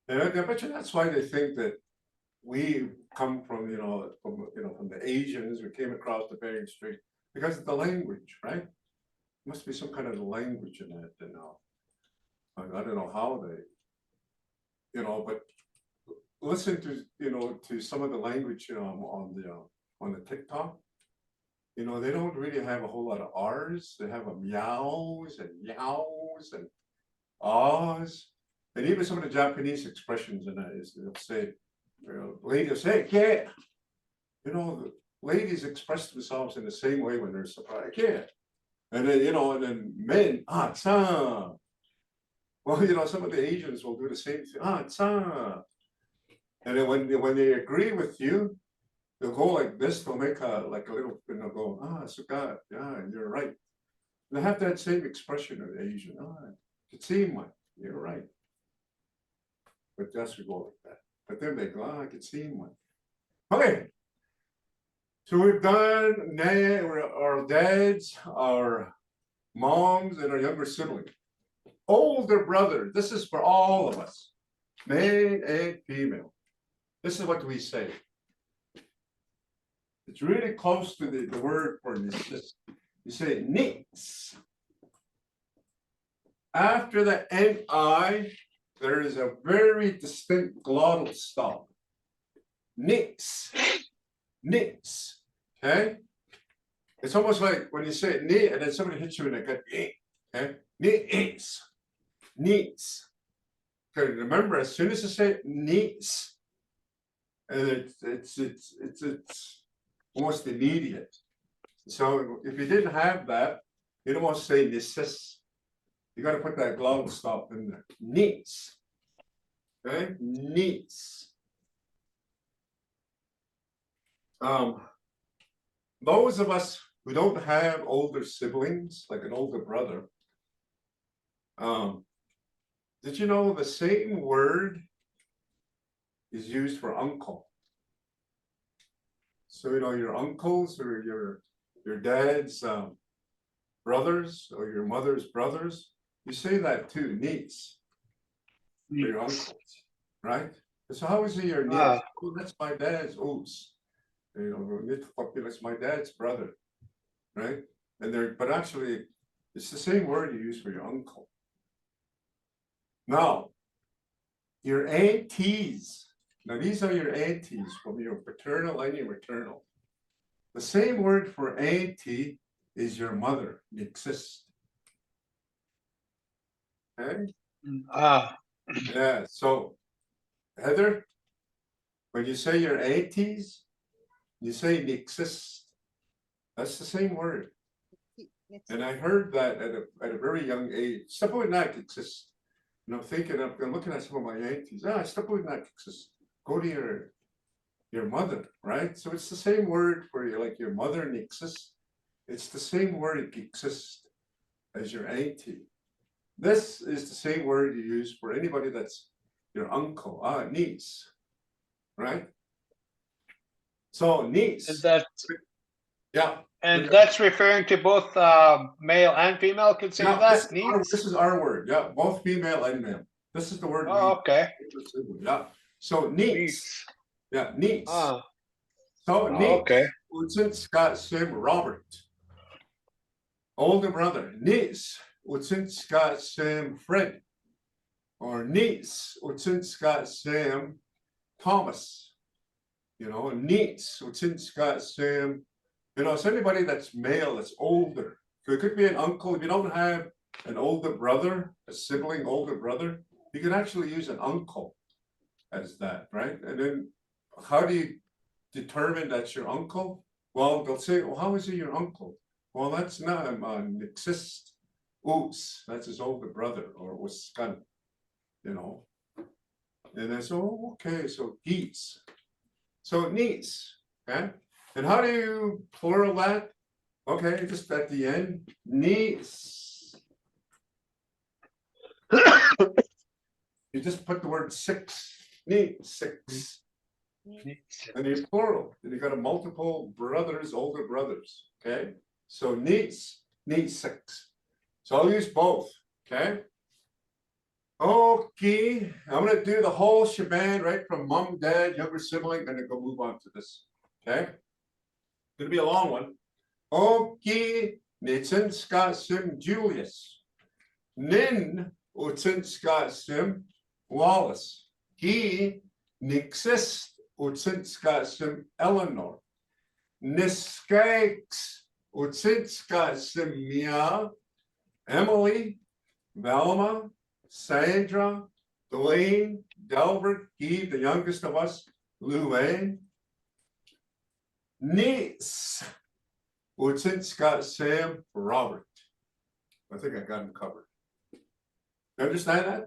And I bet you that's why they think that we come from, from the Asians, we came across the Bering Strait because of the language, right? Must be some kind of language in it, I don't know how they, but listen to, to some of the language, on the TikTok. They don't really have a whole lot of R's. They have a meows and yows and ahs. And even some of the Japanese expressions in that is they'll say, ladies will say, yeah. The ladies express themselves in the same way when they're surprised, yeah. And then, and then men, sa. Well, some of the Asians will do the same thing, sa. And then when they agree with you, they'll go like this, they'll make a little, and they'll go, suka, yeah, and you're right. They have that same expression of Asian, kitsima, you're right. But that's we go like that. But then they go, kitsima. Okay. So we've done our dads, our moms, and our younger sibling. Older brother, this is for all of us, male and female. This is what we say. It's really close to the word for this. You say nix. After the ni, there is a very distinct glottal stop. Nix. Nix. Okay? It's almost like when you say ni and then somebody hits you in the gut. Okay? Nix. Nix. Okay, remember, as soon as you say nix, and it's almost immediate. So if you didn't have that, you don't want to say nisis. You got to put that glottal stop in there. Needs. Okay? Needs. Those of us who don't have older siblings, like an older brother, did you know the same word is used for uncle? So your uncles or your dad's brothers or your mother's brothers, you say that too, niece. For your uncles, right? So how is he your niece? Oh, that's my dad's oops. That's my dad's brother. right? But actually, it's the same word you use for your uncle. Now, your aunties. Now, these are your aunties from your paternal and your maternal. The same word for auntie is your mother, exist. Okay? Ah, Yeah, so Heather, when you say your aunties, you say exist. That's the same word. And I heard that at a very young age. Stuff would not exist. And I'm thinking, I'm looking at some of my aunties. Stuff would not exist. Go to your mother, right? So it's the same word for your mother and exist. It's the same word exist as your auntie. This is the same word you use for anybody that's your uncle, niece, right? So and niece, that yeah. and that's referring to both male and female could say Yeah, that. this is our word. Yeah, both female and male. This is the word. Oh, okay. Yeah. So niece. Niece. Yeah, niece. Ah, So oh, niece. okay. Since Scott Sim Robert, older brother. Niece. Since Scott Sim Fred, or niece. Since Scott Sim Thomas. Niece. Since Scott Sim. It's anybody that's male, that's older. So it could be an uncle. If you don't have an older brother, a sibling older brother, you can actually use an uncle as that, right? And then how do you determine that's your uncle? Well, they'll say, well, how is he your uncle? Well, that's not exist. Oops, that's his older brother or was scan, And they say, oh, okay, so geese. So niece, okay? And how do you plural that? Okay, just at the end, niece. You just put the word six, six, Niece. and you plural. And you got a multiple brothers, older brothers. Okay, so niece, six. So I'll use both. Okay. Okay, I'm gonna do the whole shebang right from mom, dad, younger sibling, and then go move on to this. Okay, gonna be a long one. Okay, Scott Sim Julius. Nin Scott Sim Wallace. He Nixis Scott Sim Eleanor. Niskakes Scott Sim Mia. Emily, Velma, Sandra, Delaney, Delbert, Guy, the youngest of us, Luann. Niece. Scott Sam Robert. I think I got him covered. You understand that?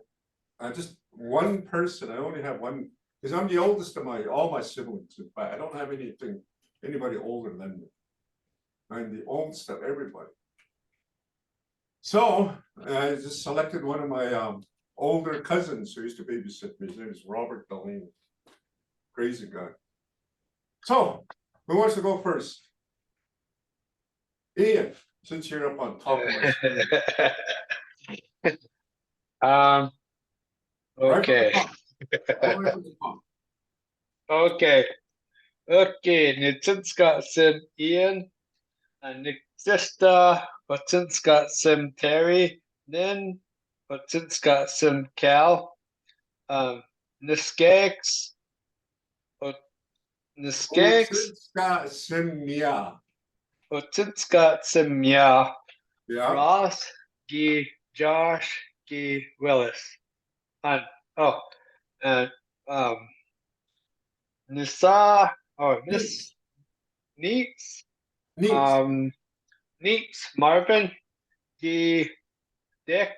I just one person. I only have one because I'm the oldest of all my siblings. In fact, I don't have anybody older than me. I'm the oldest of everybody. So I just selected one of my older cousins who used to babysit me. His name is Robert Delaney. Crazy guy. So who wants to go first? Ian, since you're up on top of my screen. Um, Right from the okay. top. All the way from the top. Okay. Okay. Nitsinska Sim Ian. And Nixista. Watsinska Sim Terry. Nin. Watsinska Sim Cal. Niskakes. Niskakes. Scott Simia. Watsinska Sim Ya. Yeah. Ross. Gee. Josh. Gee. Willis. And and Nisa or Nis Neats Neat. Neats Marvin G Dick.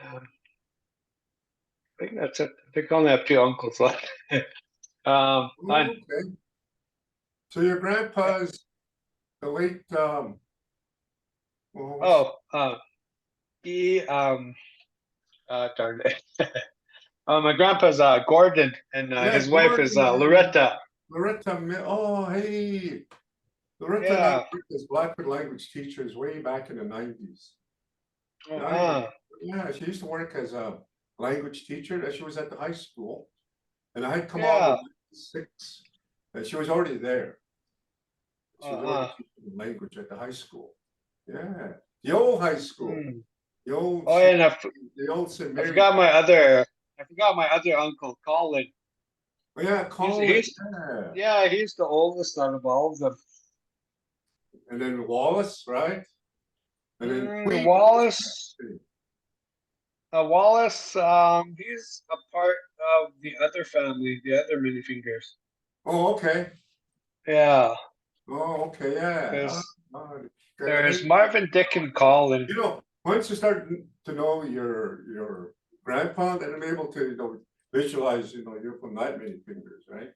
I think that's it. I think I only have two uncles left. Oh, And okay. So your grandpa's the late well, he darn it. My grandpa's Gordon and yeah, his wife is Loretta. Loretta. Oh, hey. Loretta and I Yeah. worked as Blackfoot language teachers way back in the 90s. Yeah, she used to work as a language teacher. She was at the high school. And I had come on Yeah. in 96. And she was already there. She was already teaching language at the high school. Yeah, the old high school, Hmm. the old. Oh, and The old St. I Mary. forgot my other uncle, Colin. Oh, yeah, Colin. he's- Yeah. Yeah, he's the oldest out of all of them. And then Wallace, right? And then Queen. Wallace, he's a part of the other family, the other mini fingers. Oh, okay. Yeah, Oh, okay, yeah. there's Marvin, Dick, and Colin. You know, once you start to know your grandpa, then I'm able to, visualize, you're from that many fingers, right?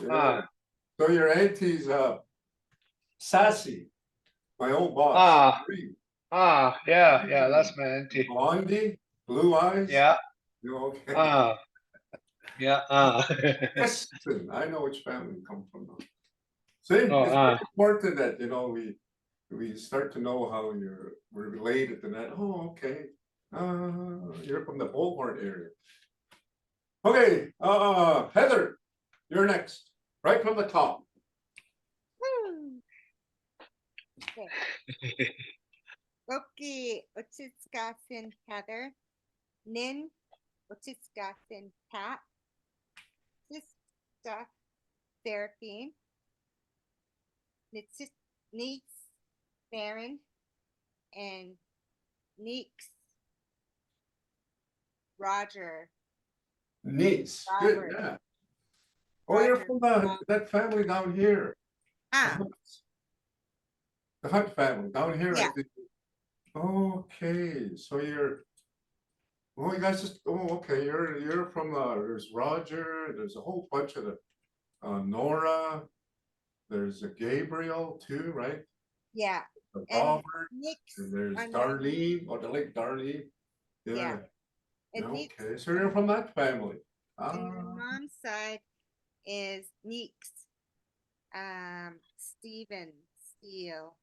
Yeah. So your auntie's Sassy, my old boss. Yeah, that's my auntie. Blondie, blue eyes. Yeah, Okay. yeah. Listen, I know which family you come from now. See, it's Oh, very important that, we start to know how we're related to that. Oh, okay. You're from the Bullhorn area. Okay, Heather, you're next, right from the top. Woo. Okay. Okay, Uchiskasin Heather, Nin, Uchiskasin Pat, Sista Seraphine, Neeks Baron, and Neeks Roger. Niece, good, Robert. yeah. Oh, you're Roger. from that family down here. Ah, The Hunt family down here. I Yeah. think. Okay, so well, you guys okay, you're from, there's Roger, there's a whole bunch of Nora, there's a Gabriel too, right? yeah. The And Robert, Neeks. and there's on Darlene, or the late Darlene. Yeah. And Neeks. Okay, so you're from that family. And my Ah, mom's side is Neeks, Stephen Steele,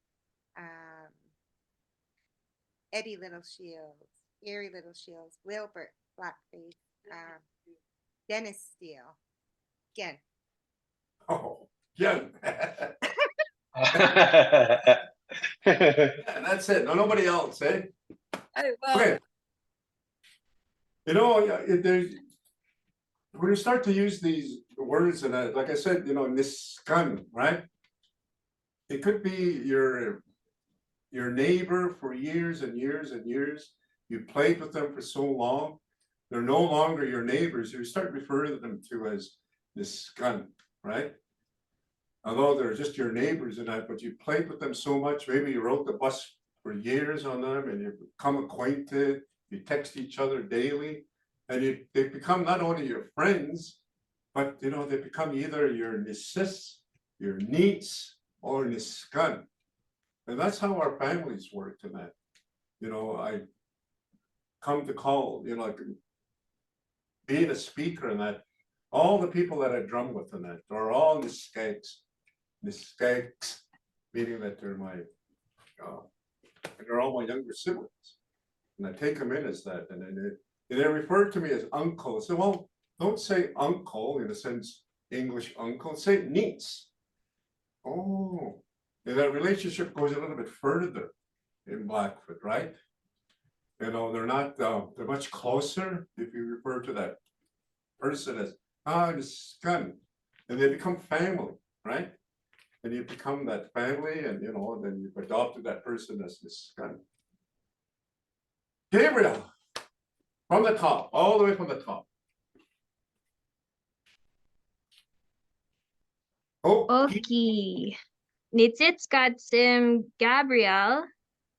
Eddie Little Shields, Erie Little Shields, Wilbert Blackface, Dennis Steele. Again, oh, yeah. That's it, nobody else, eh? Okay. There's, when you start to use these words and like I said, niskan, right? It could be your neighbor for years and years and years. You played with them for so long, they're no longer your neighbors. You start referring to them as niskan, right? Although they're just your neighbors and that, but you played with them so much, maybe you rode the bus for years on them and you become acquainted, you text each other daily, and they become not only your friends, but they become either your nieces, your niece, or niskan. And that's how our families work in that. I come to call, like being a speaker in that, all the people that I drum with in that are all niskanks, meaning that they're all my younger siblings. And I take them in as that, and they refer to me as uncle. So, well, don't say uncle in a sense, English uncle, say niece. Oh, and that relationship goes a little bit further in Blackfoot, right? They're not, they're much closer if you refer to that person as, this gun, and they become family, right? And you become that family, and then you've adopted that person as this gun. Gabriel, from the top, all the way from the top. Oh, Okay. Nitsitskatsim Gabriel.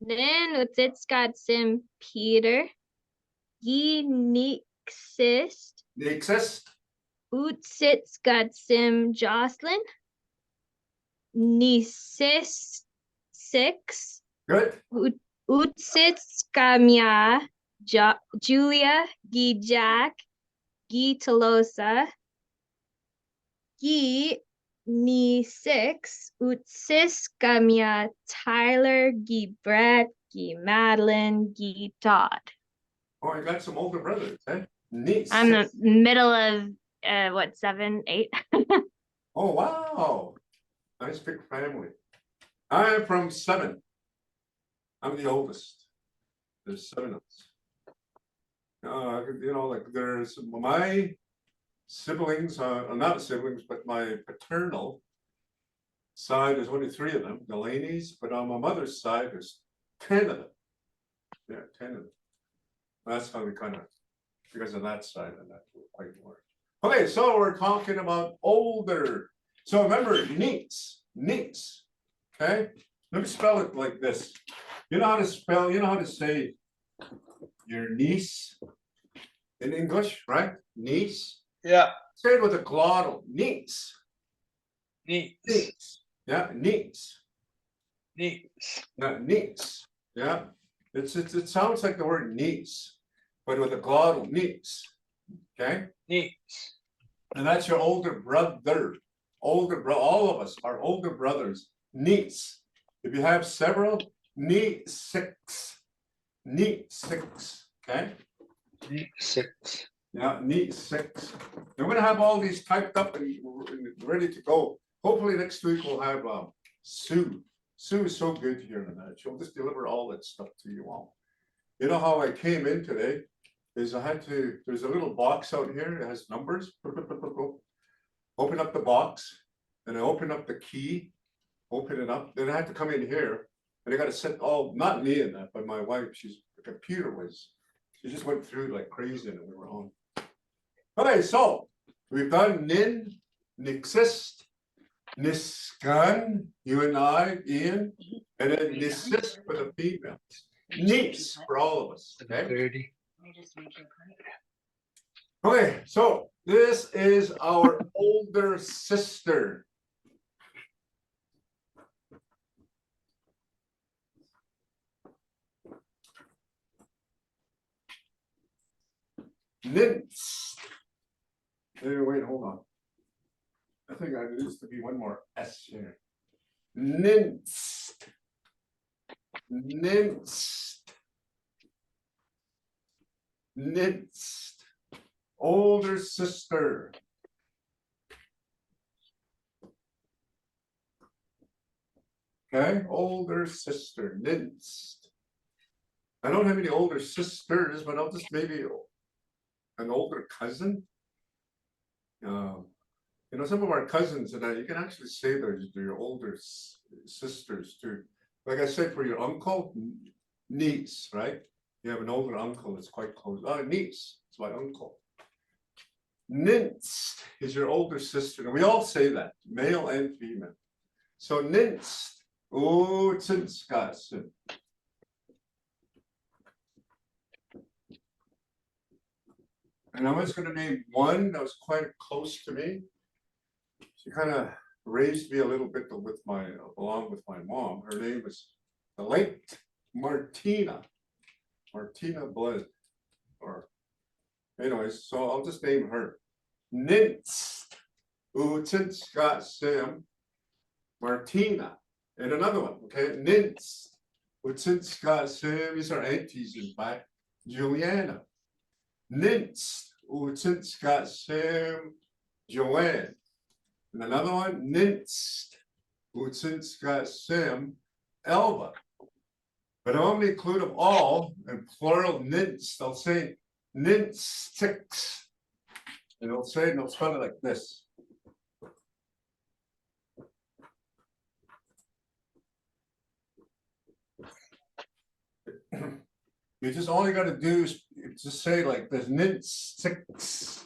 Nin Utsitskatsim Peter. Ye Nixist. exist. Utsitskatsim Jocelyn. Nisis 6. Good. Utsitskamia Julia Gijak Gitalosa. Gi Ni 6 Utsiskamia Tyler Gi Brett Gi Madeline Gi Todd. Oh, you got some older brothers, eh? Niece. I'm the middle of 7, 8. Oh, wow. Nice big family. I am from 7. I'm the oldest. There's 7 of us. You know, like there's my siblings, not siblings, but my paternal side, there's only 3 of them, Delaney's, but on my mother's side, there's 10 of them. Yeah, 10 of them. That's how we kind of, because of that side and that quite more. Okay, so we're talking about older. So remember, niece. Okay, let me spell it like this. You know how to spell, you know how to say your niece in English, right? Niece. Yeah, Say it with a glottal. Niece. neat, Niece. Yeah, niece. neat. Not niece. Yeah. It sounds like the word niece, but with a glottal niece. Okay. Neat. And that's your older brother. All of us are older brothers. Niece. If you have several, niece 6. Okay. Neat 6. Yeah, niece 6. We're gonna have all these typed up and ready to go. Hopefully next week we'll have Sue. Sue is so good here in a minute. She'll just deliver all that stuff to you all. You know how I came in today is I had to, there's a little box out here that has numbers. Open up the box, and I open up the key, open it up. Then I had to come in here, and I got to set all, not me in that, but my wife. She's the computer was. She just went through like crazy, and we were on. Okay, so we've done nin, nixist, niskan, you and I, Ian, and then nisist for the females. Niece for all of us. Okay. 30. Okay, so this is our older sister. Nymphs. Hey, wait, hold on. I think there needs to be one more S here. Nymphs. Nymphs. Nymphs. Older sister. Okay, older sister, nymphs. I don't have any older sisters, but I'll just maybe an older cousin. You know, some of our cousins and you can actually say they're your older sisters too. Like I said, for your uncle, niece, right? You have an older uncle that's quite close. Niece, it's my uncle. Nymphs is your older sister. And we all say that, male and female. So nymphs, utsinskasen. And I was going to name one that was quite close to me. She kind of raised me a little bit with along with my mom. Her name is the late Martina Blood. Or anyways, so I'll just name her. Nymphs, utsinskasen, Martina. And another one, okay? Nymphs, utsinskasen, these are aunties in fact, Juliana. Nymphs, utsinskasen, Joanne. And another one, nymphs, utsinskasen, Elva. But I only include them all in plural nymphs. They'll say nymphs 6. And they'll spell it like this. You just all you got to do is just say like this, nymphs 6,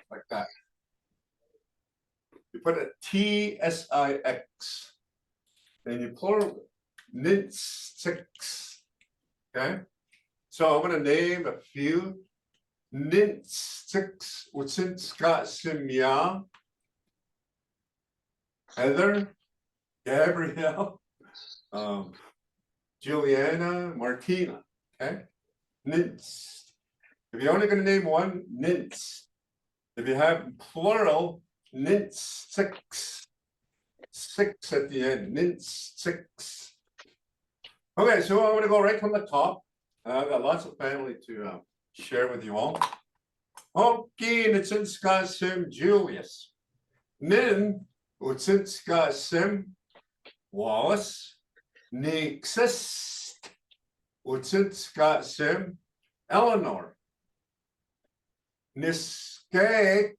like that. You put a TSIX, and you plural nymphs 6. Okay, so I'm going to name a few. Nymphs 6, utsinskasen, Heather, Gabrielle, Juliana, Martina. Okay, nymphs. If you're only going to name one, nymphs. If you have plural, nymphs 6. 6 at the end, nymphs 6. Okay, so I'm going to go right from the top. I've got lots of family to share with you all. Okay, and it's in Julius. Nin, Utsinska Sim Wallace. Nixist. Utsinska Sim Eleanor. Niskeix.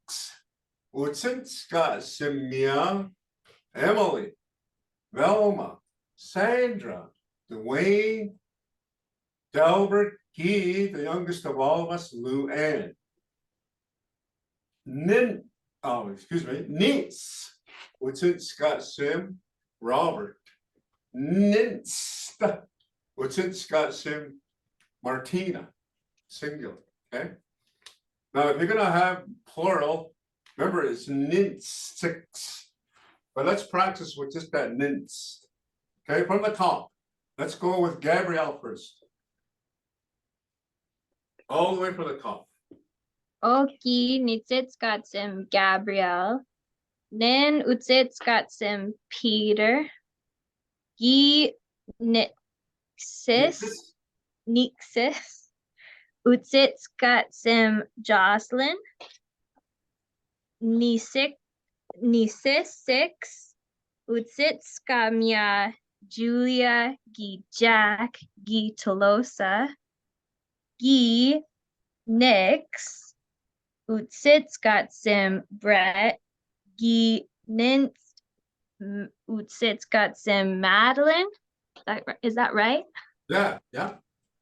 Utsinska Simia Emily. Velma. Sandra. Dwayne. Delbert. He, the youngest of all of us, Lou Ann. Niece, what's in Scott Sim, Robert. Ninst, what's in Scott Sim, Martina, singular, okay? Now, if you're gonna have plural, remember it's ninst, but let's practice with just that ninst. Okay, from the top, let's go with Gabrielle first. All the way from the top. Oki nitsitskatsim Gabriel. Nin utsitskatsim Peter. Gi nixis utsitskatsim Jocelyn. Nisik nisisix utsitskamia Julia gi Jack gi Tolosa. Gi Nix utsitskatsim Brett. Gi Ninst utsitskatsim Madeline. Is that right? Yeah,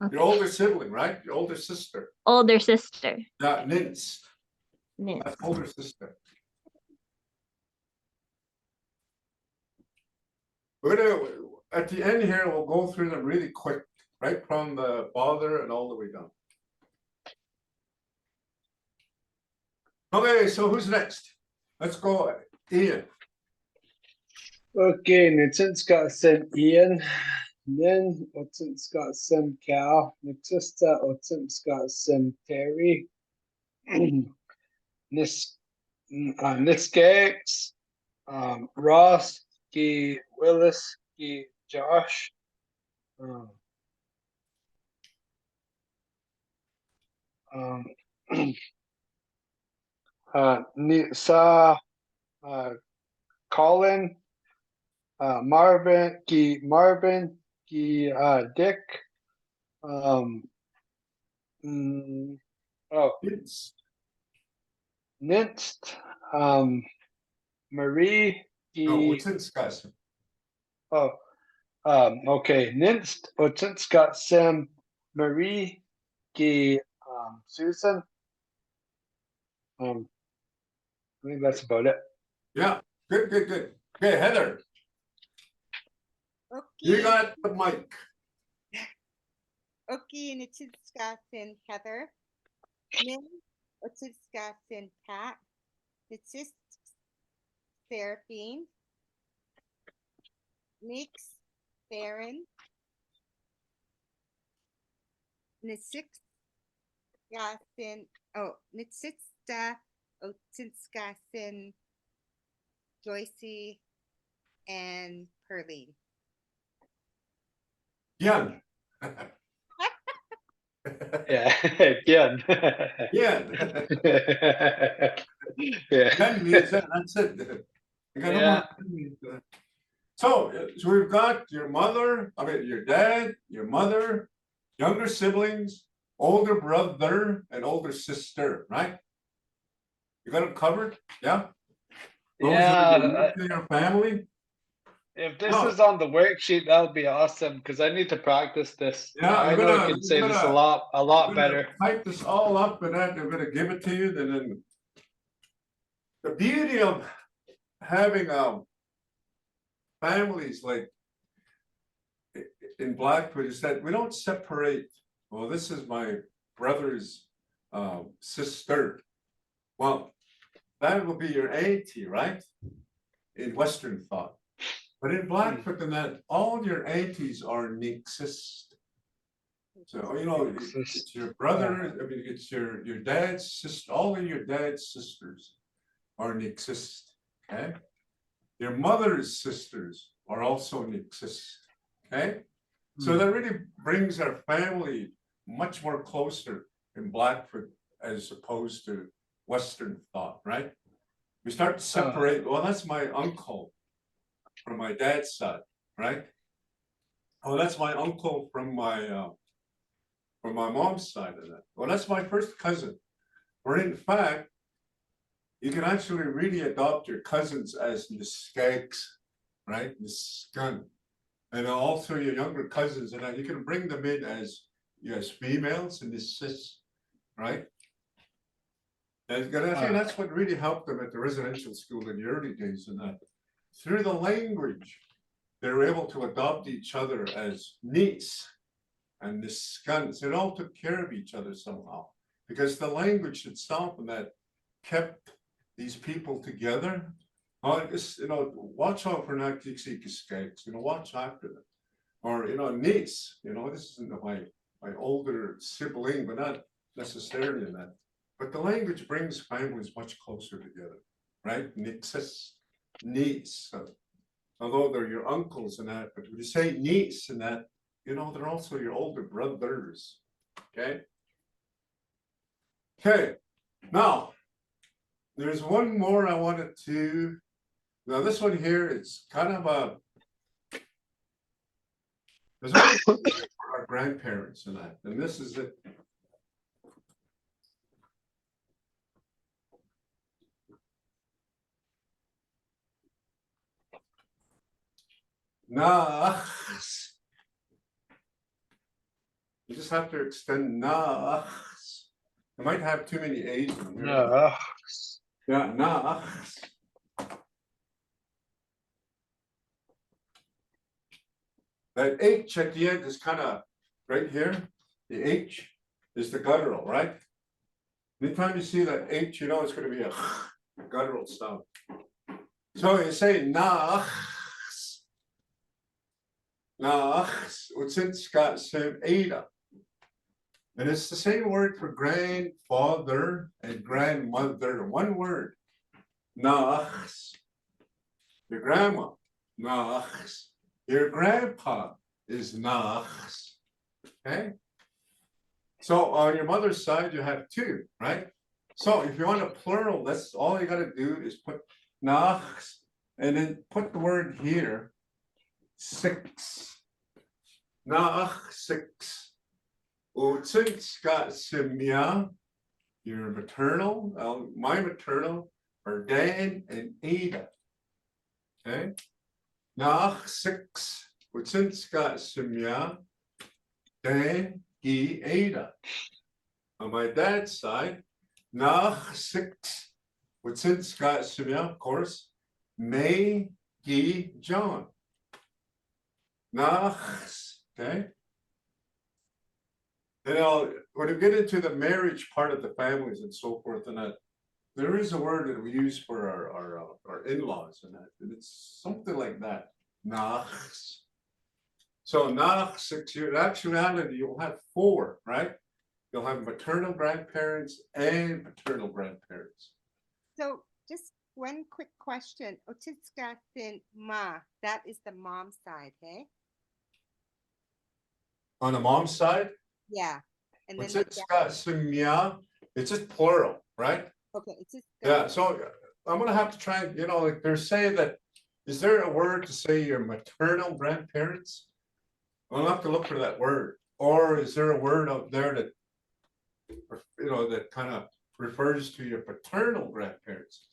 Okay. your older sibling, right? Your older sister. Older sister. Yeah, Ninst. Nin. That's older sister. We're gonna, at the end here, we'll go through them really quick, right from the father and all the way down. Okay, so who's next? Let's go, Ian. Okay, Nitsinska Sim Ian. Nin Utsinska Sim Cal. Nitsista Utsinska Sim Terry. Niskex. Ross. Gi Willis. Gi Josh. Nisa. Colin. Marvin. Gi Dick. Ninst. Ninst, Marie, No, Utsinska. okay, Ninst, Utsinska, Sim, Marie, Susan. I think that's about it. Yeah, good. Okay, Heather, you Okay. got the mic. Okay, Nitsinskasin Heather. Min Utsinskasin Pat. Nitsist Seraphine. Nix Baron. Nitsista Utsinskasin Joycey and Perline. Yan. Yeah, again. Yan. Yeah. Yan means that, that's it. You got no more. So we've got your mother, your dad, your mother, younger siblings, older brother, and older sister, right? You got them covered? Yeah? Those are the nuclear family? If this is on the worksheet, that'll be awesome because I need to practice this. Yeah, I know I can say this a lot I'm gonna better. type this all up and then I'm gonna give it to you, and then the beauty of having families like in Blackfoot is that we don't separate. Well, this is my brother's sister. Well, that will be your auntie, right? In Western thought. But in Blackfoot, and that all your aunties are nixist. So, it's your brother, it's your dad's sister, all of your dad's sisters are nixist, okay? Your mother's sisters are also nixist, okay? So that really brings our family much more closer in Blackfoot as opposed to Western thought, right? We start to separate, well, that's my uncle from my dad's side, right? Oh, that's my uncle from my mom's side of that. Well, that's my first cousin. Or in fact, you can actually really adopt your cousins as Niskegs, right? Niskan. And also your younger cousins, and you can bring them in as females and sis, right? And I think that's what really helped them at the residential school in the early days, and that through the language, they were able to adopt each other as niece and niskans. It all took care of each other somehow, because the language itself and that kept these people together. Watch out for not Kiksikiskeks, watch after them. Or, niece, this isn't my older sibling, but not necessarily in that. But the language brings families much closer together, right? Nixes, niece. Although they're your uncles and that, but when you say niece and that, they're also your older brothers. Okay. Okay. Now, there's one more I wanted to. Now, this one here, it's kind of there's always our grandparents and that, and this is it. Nachs. You just have to extend nachs. I might have too many A's in here. Yeah, nachs. That H at the end is kind of right here. The H is the guttural, right? Anytime you see that H, it's going to be a guttural sound. So you say nachs. Nachs, utsinska sim Ada. And it's the same word for grandfather and grandmother. One word. Nachs. Your grandma. Nachs. Your grandpa is nachs. Okay. So on your mother's side, you have two, right? So if you want a plural, that's all you got to do is put nachs and then put the word here. 6. Nach 6. Utsinska simya. Your maternal, my maternal are Dan and Ada. Okay. Nach 6. Utsinska simya. Dan e Ada. On my dad's side, nach 6. Utsinska simya, of course, May Gi John. Nachs, okay. When you get into the marriage part of the families and so forth, and that there is a word that we use for our in-laws, and it's something like that. Nachs. So nachs, in actuality, you'll have 4, right? You'll have maternal grandparents and paternal grandparents. So just one quick question. Otitska sin ma, that is the mom's side, hey? On the mom's side, Yeah. And then it's just plural, right? okay, it's just Yeah, so I'm gonna have to try, like they're saying that, is there a word to say your maternal grandparents? I'll have to look for that word. Or is there a word out there that, that kind of refers to your paternal grandparents?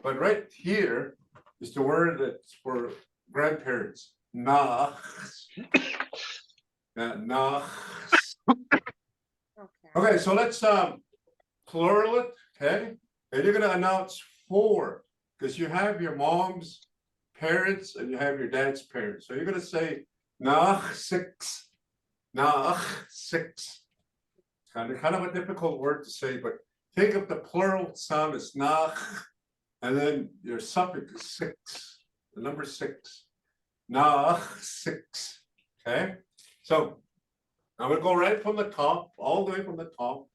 But right here is the word that's for grandparents. Nachs. Nachs. Okay, so let's plural it, okay? And you're gonna announce 4, because you have your mom's parents and you have your dad's parents. So you're gonna say nach 6. Nach 6. Kind of a difficult word to say, but think of the plural sound as nach, and then your suffix is 6, the number 6. Nach 6. Okay, so I'm gonna go right from the top, all the way from the top.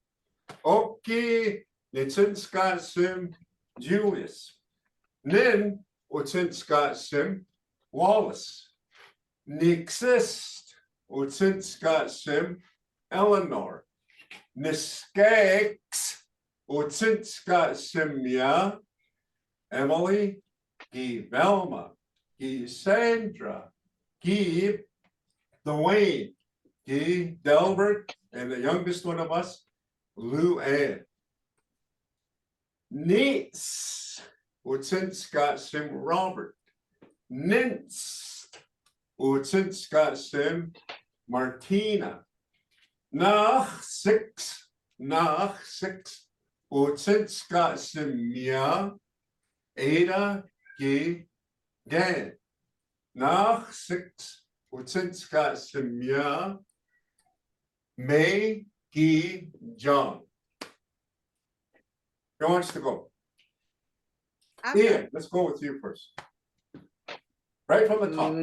Okay, Nitsinska sim Julius. Nin Utsinska sim Wallace. Nixist Utsinska sim Eleanor. Niskeks Utsinska simya. Emily, Guy Velma, Guy Sandra, Guy Dwayne, Guy Delbert, and the youngest one of us, Lou Ann. Niece, Scott Sim Robert. Nintz, Scott Sim Martina. Nach six, Scott Sim Mia, Ada, G, Gan. Nach six, Scott Sim Mia, May, G, John. Who wants to go? I'll go. Ian, let's go with you first. Right from the top.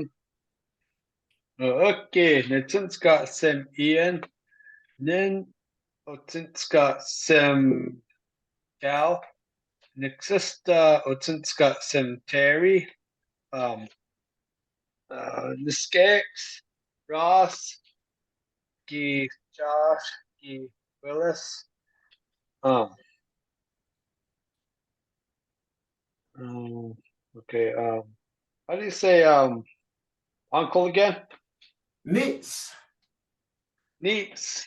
Okay, Nitsinska Sim Ian. Nin Otsinska Sim Gal. Nixista Otsinska Sim Terry. Niskex Ross. G Josh. G Willis. Okay, how do you say uncle again? Niece. Neats.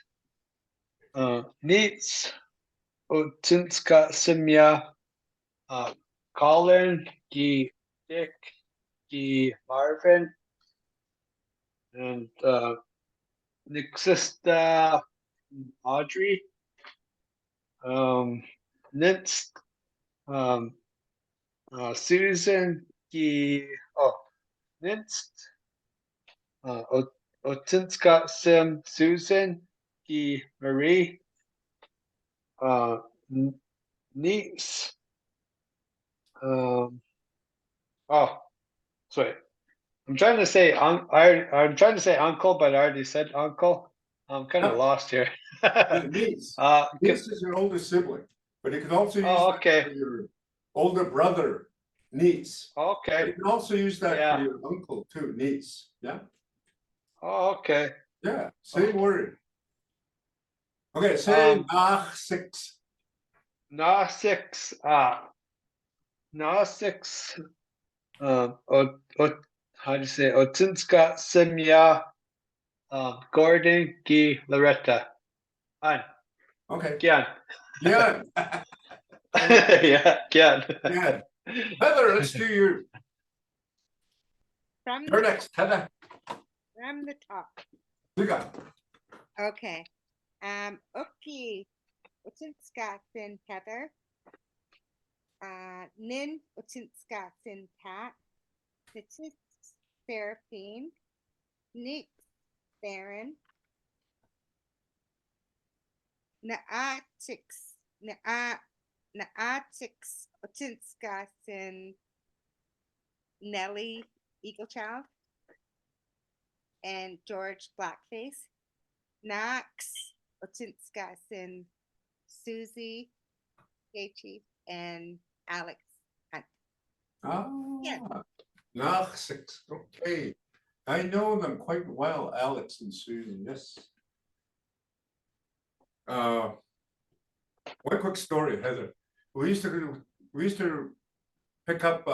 Neats. Otsinska Simya. Colin. G Dick. G Marvin. And Nixista Audrey. Nitz. Susan. G Nitz. Otsinska Sim Susan. G Marie. Niece. Sorry. I'm trying to say I'm trying to say uncle, but I already said uncle. I'm kind of Yeah. lost here. Niece. Uh, Niece is your older sibling, but you can also use Oh, that okay. for your older brother, niece. But okay. you can also use that Yeah. for your uncle too, niece. Yeah, Oh, okay. yeah, same word. Okay, say nach six. Na six. Na six. How do you say? Otsinska Simya. Gordon G Loretta. Fine. Okay, Gian. yeah, Yeah, Gian. yeah. Heather, let's do you. From You're the, next, Heather. from the top. You got. Okay. Okay. Otsinska Sin Heather. Nin Otsinska Sin Pat. Nitsis Seraphine. Nix Baron. Naatix. Naatix Otsinska Sin Nelly Eagle Child. And George Blackface. Knox Otsinska Sin Susie Gaethje and Alex Hunt. Yeah. Nach six. Okay, I know them quite well, Alex and Susan. Yes. One quick story, Heather. We used to pick up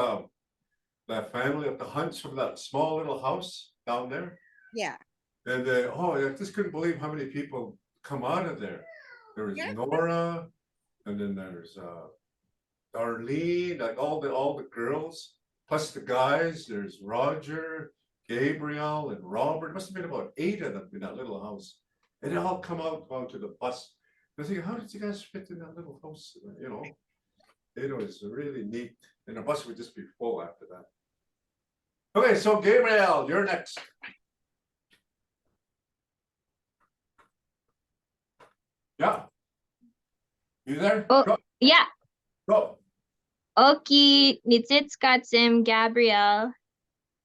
that family of the Hunts from that small little house down there. Yeah. And I just couldn't believe how many people come out of there. There was Yeah. Nora, and then there's Darlene, like all the girls, plus the guys. There's Roger, Gabriel, and Robert. Must have been about 8 of them in that little house. And they all come out onto the bus. I was thinking, how did you guys fit in that little house? You know, it was really neat. And the bus would just be full after that. Okay, so Gabriel, you're next. Yeah. You there? Oh. Go. Yeah. Go. Oki Nitsitskatsim Gabrielle.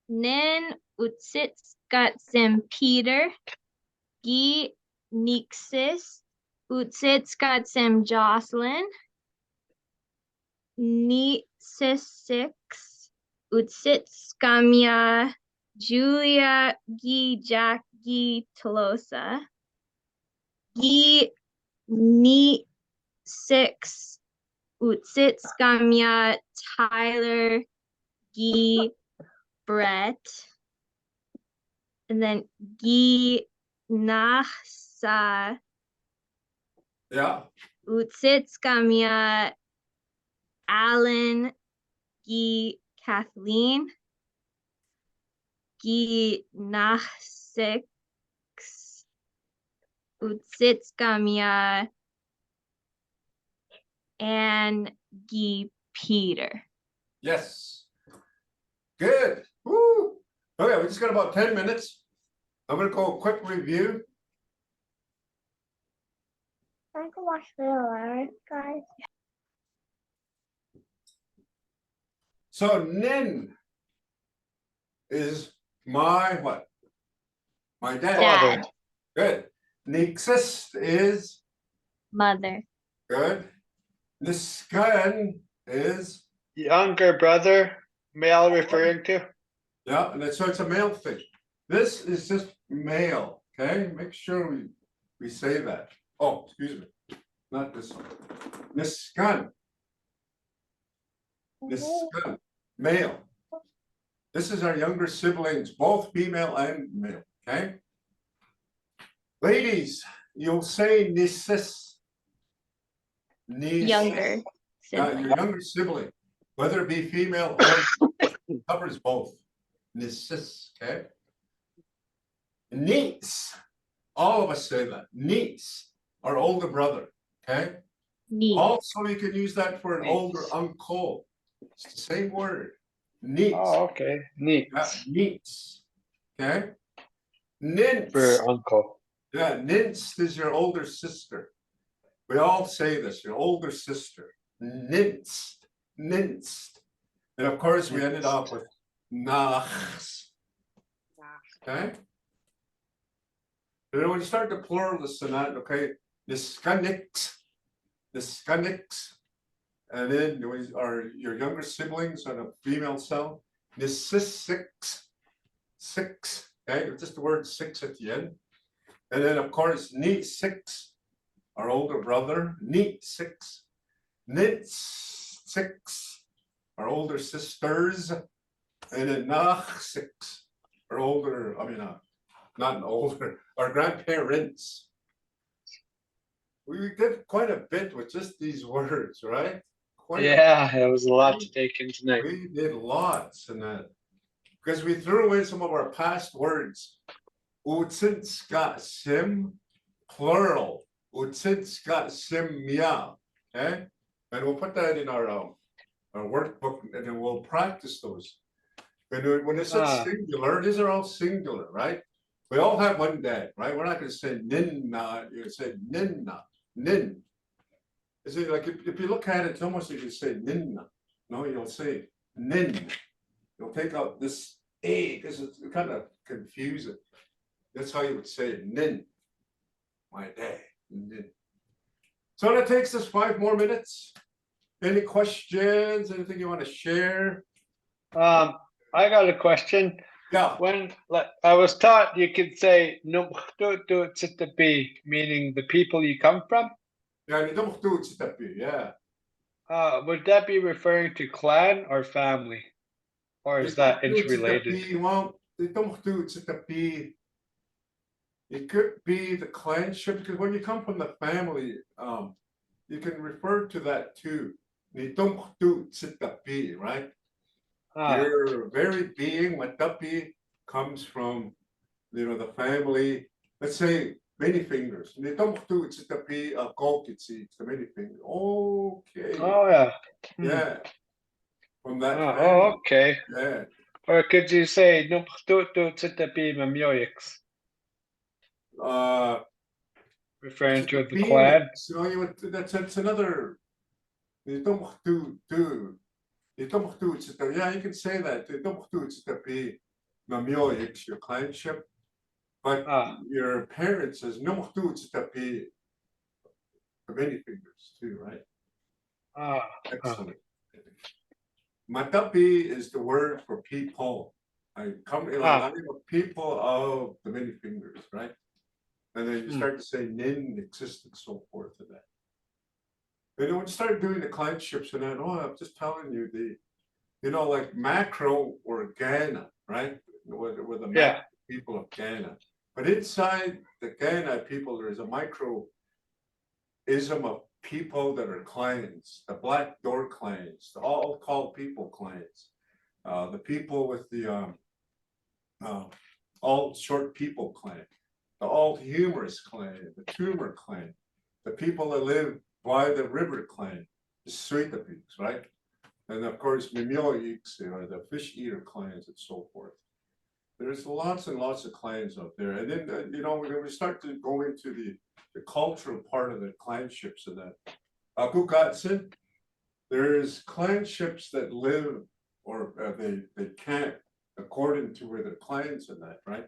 Nin Utsitskatsim Peter. Gi Nixis. Utsitskatsim Jocelyn. Nisisix. Utsitskamia. Julia Gi Jack Gi Tolosa. Gi Ni 6 Utsitskamya, Tyler, Gee, Brett, and then Gee, Nahsa, Yeah, Utsitskamya, Alan, Gee, Kathleen, Gee, Nahsix, Utsitskamya, and Gee, Peter. yes. Good. Woo. Okay, we just got about 10 minutes. I'm gonna go a quick review. I can watch the guys. So Nin is my what? My dad. Dad. Father. Good. Nixis is Mother. good. Niskan is, Younger brother, male referring to. yeah, and so it's a male thing. This is just male, okay? Make sure we say that. Oh, excuse me, not this one. Niskan. Niskan, male. This is our younger siblings, both female and male, okay? Ladies, you'll say Nisis. Niece. Younger sibling. Your younger sibling, whether it be female or covers both. Nisis, okay? Niece, all of us say that. Niece, our older brother, okay? Niece. Also, you can use that for an older Niece. uncle. It's the same word. Niece. Oh, okay. Neat. Yeah, niece. Okay. Nince. For uncle. Yeah, nince is your older sister. We all say this, your older sister. Ninced. Ninced. And of course, we ended up with nachs. Okay. You know, when you start to plural the sonnet, okay, niskanix, niskanix, and then are your younger siblings on a female cell, nisisix, six, okay, just the word six at the end. And then of course, neat six, our older brother, neat six, knit six, our older sisters, and then nach six, our older, not older, our grandparents. We did quite a bit with just these words, right? Yeah, it was a lot to take in tonight. We did lots in that. Because we threw in some of our past words. Utsinska sim, plural. Utsinska simya. Okay? And we'll put that in our workbook and then we'll practice those. And when it says singular, these are all singular, right? We all have one dad, right? We're not going to say ninna, you're going to say ninna, nin. Is it like if you look at it, it's almost like you say ninna. No, you'll say nin. You'll take out this A because it's kind of confusing. That's how you would say it, nin. My dad, nin. So that takes us 5 more minutes. Any questions? Anything you want to share? I got a question. Yeah. When I was taught you could say "Numhtututsitapi," meaning the people you come from. Yeah. Would that be referring to clan or family? Or is that interrelated? Well, it could be the clanship, because when you come from the family, you can refer to that too. Right? Your very being, matapi, comes from, the family. Let's say many fingers. It's the many fingers. Okay. Oh yeah. Yeah. From that Oh, family. okay. Yeah. Or could you say "Numhtututsitapi mamyoyix," referring to the clan? So that's another. Yeah, you can say that. Your clanship. But your parents says the many fingers too, right? Excellent. Matapi is the word for people. I'm a people of the many fingers, right? And then you start to say nin exists and so forth to that. And then when you start doing the clientships and that, oh, I'm just telling you like macro or Ghana, right? With the Yeah. people of Ghana. But inside the Ghana people, there is a microism of people that are clans, the black door clans, the all called people clans, the people with the all short people clan, the all humorous clan, the tumor clan, the people that live by the river clan, the Sweeta peaks, right? And of course, Mimyoiks, the fish eater clans and so forth. There's lots and lots of clans out there. And then, when we start to go into the cultural part of the clanships and that, Akukatsin, there's clanships that live or they camp according to where their clans and that, right?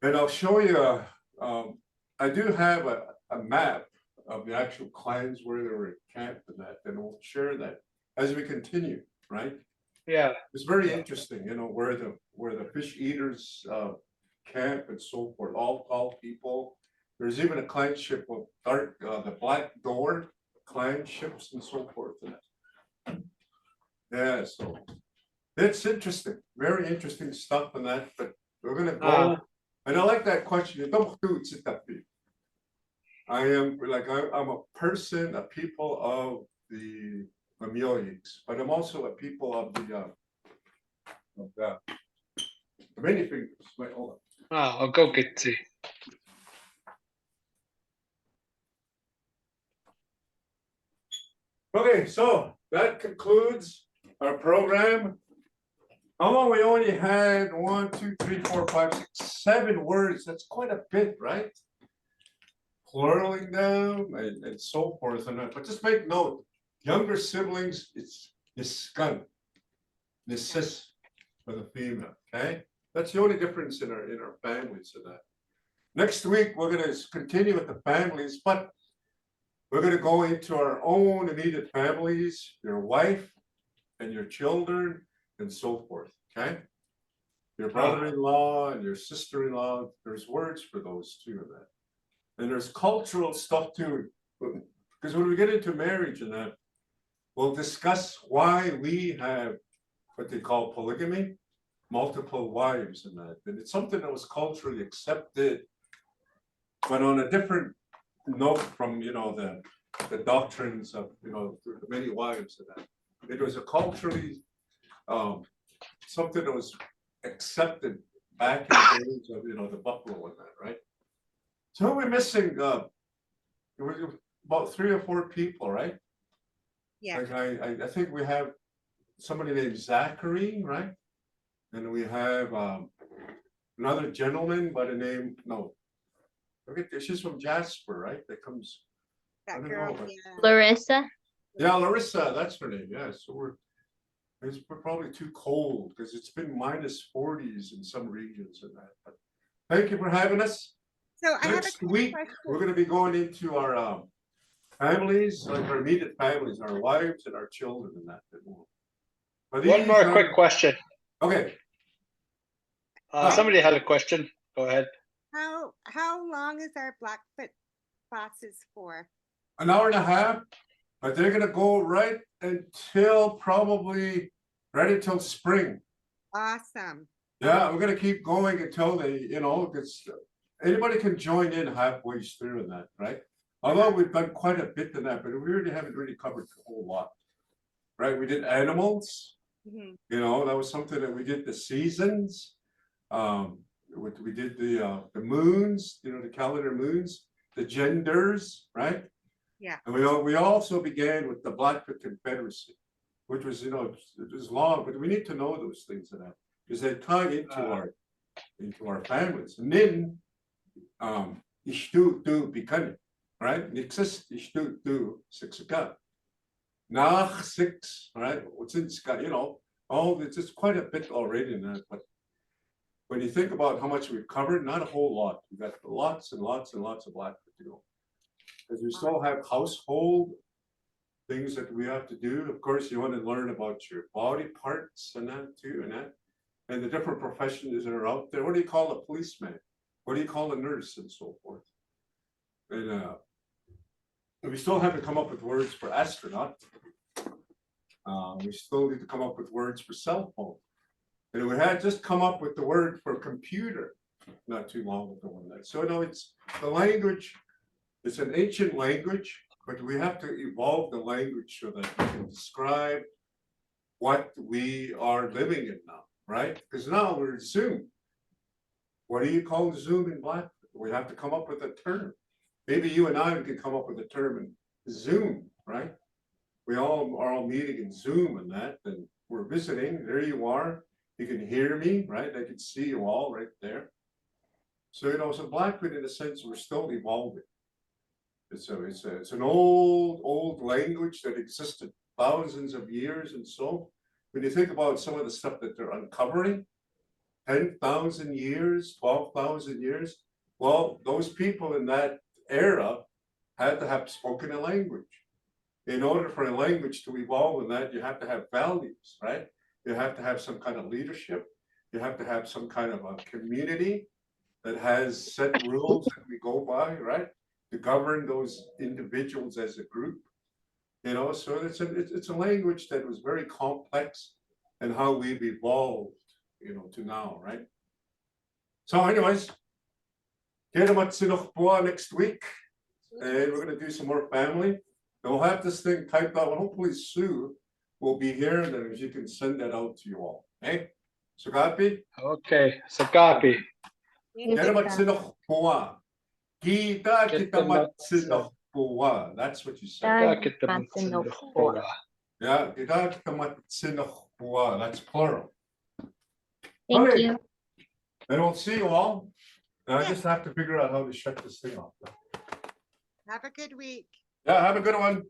And I'll show you, I do have a map of the actual clans where they were camped and that, and we'll share that as we continue, right? Yeah. It's very interesting, where the fish eaters camp and so forth, all tall people. There's even a clanship of the Black Door clanships and so forth. Yeah, so it's interesting, very interesting stuff in that, but we're gonna go. And I like that question. I'm a person, a people of the Mamioics, but I'm also a people of the many fingers. Wait, hold on. I'll go get the. Okay, so that concludes our program. How long? We only had 1, 2, 3, 4, 5, 6, 7 words. That's quite a bit, right? Pluraling them and so forth and that. But just make note, younger siblings, it's niskan, nisis for the female. Okay, that's the only difference in our families and that. Next week we're going to continue with the families, but we're going to go into our own immediate families, your wife and your children and so forth, okay? Your brother-in-law and your sister-in-law, there's words for those too in that. And there's cultural stuff too, because when we get into marriage and that, we'll discuss why we have what they call polygamy, multiple wives and that. And it's something that was culturally accepted, but on a different note from, the doctrines of, the many wives and that. It was a culturally, something that was accepted back in the days of, the buffalo and that, right? So we're missing, it was about 3 or 4 people, right? Yeah. Like I think we have somebody named Zachary, right? And we have another gentleman by the name, forget this, she's from Jasper, right? That comes, I That don't girl, know, but- yeah. Larissa. yeah, Larissa, that's her name, yeah, so we're probably too cold, because it's been minus 40s in some regions and that, but thank you for having us. So I have a Next quick week, question. we're gonna be going into our families, like our immediate families, our wives and our children and that. But One these, more quick question. Okay, Somebody had a question. Go ahead. How long is our Blackfoot classes for? an hour and a half, but they're gonna go right until spring. Awesome. Yeah, we're gonna keep going until they, anybody can join in halfway through in that, right? Although we've done quite a bit in that, but we really haven't really covered a whole lot. Right, we did animals, Mhm. that was something that we did the seasons. We did the moons, the calendar moons, the genders, right? Yeah. And we also began with the Blackfoot Confederacy, which was, it was long, but we need to know those things in that, because they tie into our families. And then ishtu tu bikani, right? Nixis ishtu tu sixaka. Nach 6, right? What's in Scott, it's just quite a bit already in that. But when you think about how much we've covered, not a whole lot. We've got lots and lots and lots of Blackfoot to go. Because we still have household things that we have to do. Of course, you want to learn about your body parts and that too, and the different professions that are out there. What do you call a policeman? What do you call a nurse and so forth? And we still haven't come up with words for astronaut. We still need to come up with words for cell phone. And we had just come up with the word for computer not too long ago on that. So no, it's the language, it's an ancient language, but we have to evolve the language so that we can describe what we are living in now, right? Because now we're Zoom. What do you call Zoom in Blackfoot? We have to come up with a term. Maybe you and I can come up with a term in Zoom, right? We all are all meeting in Zoom and that, and we're visiting. There you are. You can hear me, right? I can see you all right there. So, you know, so Blackfoot, in a sense, we're still evolving. It's an old language that existed thousands of years. And so when you think about some of the stuff that they're uncovering, 10,000 years, 12,000 years, well, those people in that era had to have spoken a language. In order for a language to evolve in that, you have to have values, right? You have to have some kind of leadership. You have to have some kind of a community that has set rules that we go by, right? To govern those individuals as a group. You know, so it's a language that was very complex and how we've evolved, you know, to now, right? So anyways, next week, and we're gonna do some more family. And we'll have this thing typed out, and hopefully Sue will be here, and then she can send that out to you all, okay? So copy? Okay, so copy. Kita kita matsinokpua. That's what you said. Yeah, kita kita matsinokpua. That's plural. Thank Okay. you. And we'll see you all. And I just have to figure out how to shut this thing off. Have a good week. Yeah, have a good one.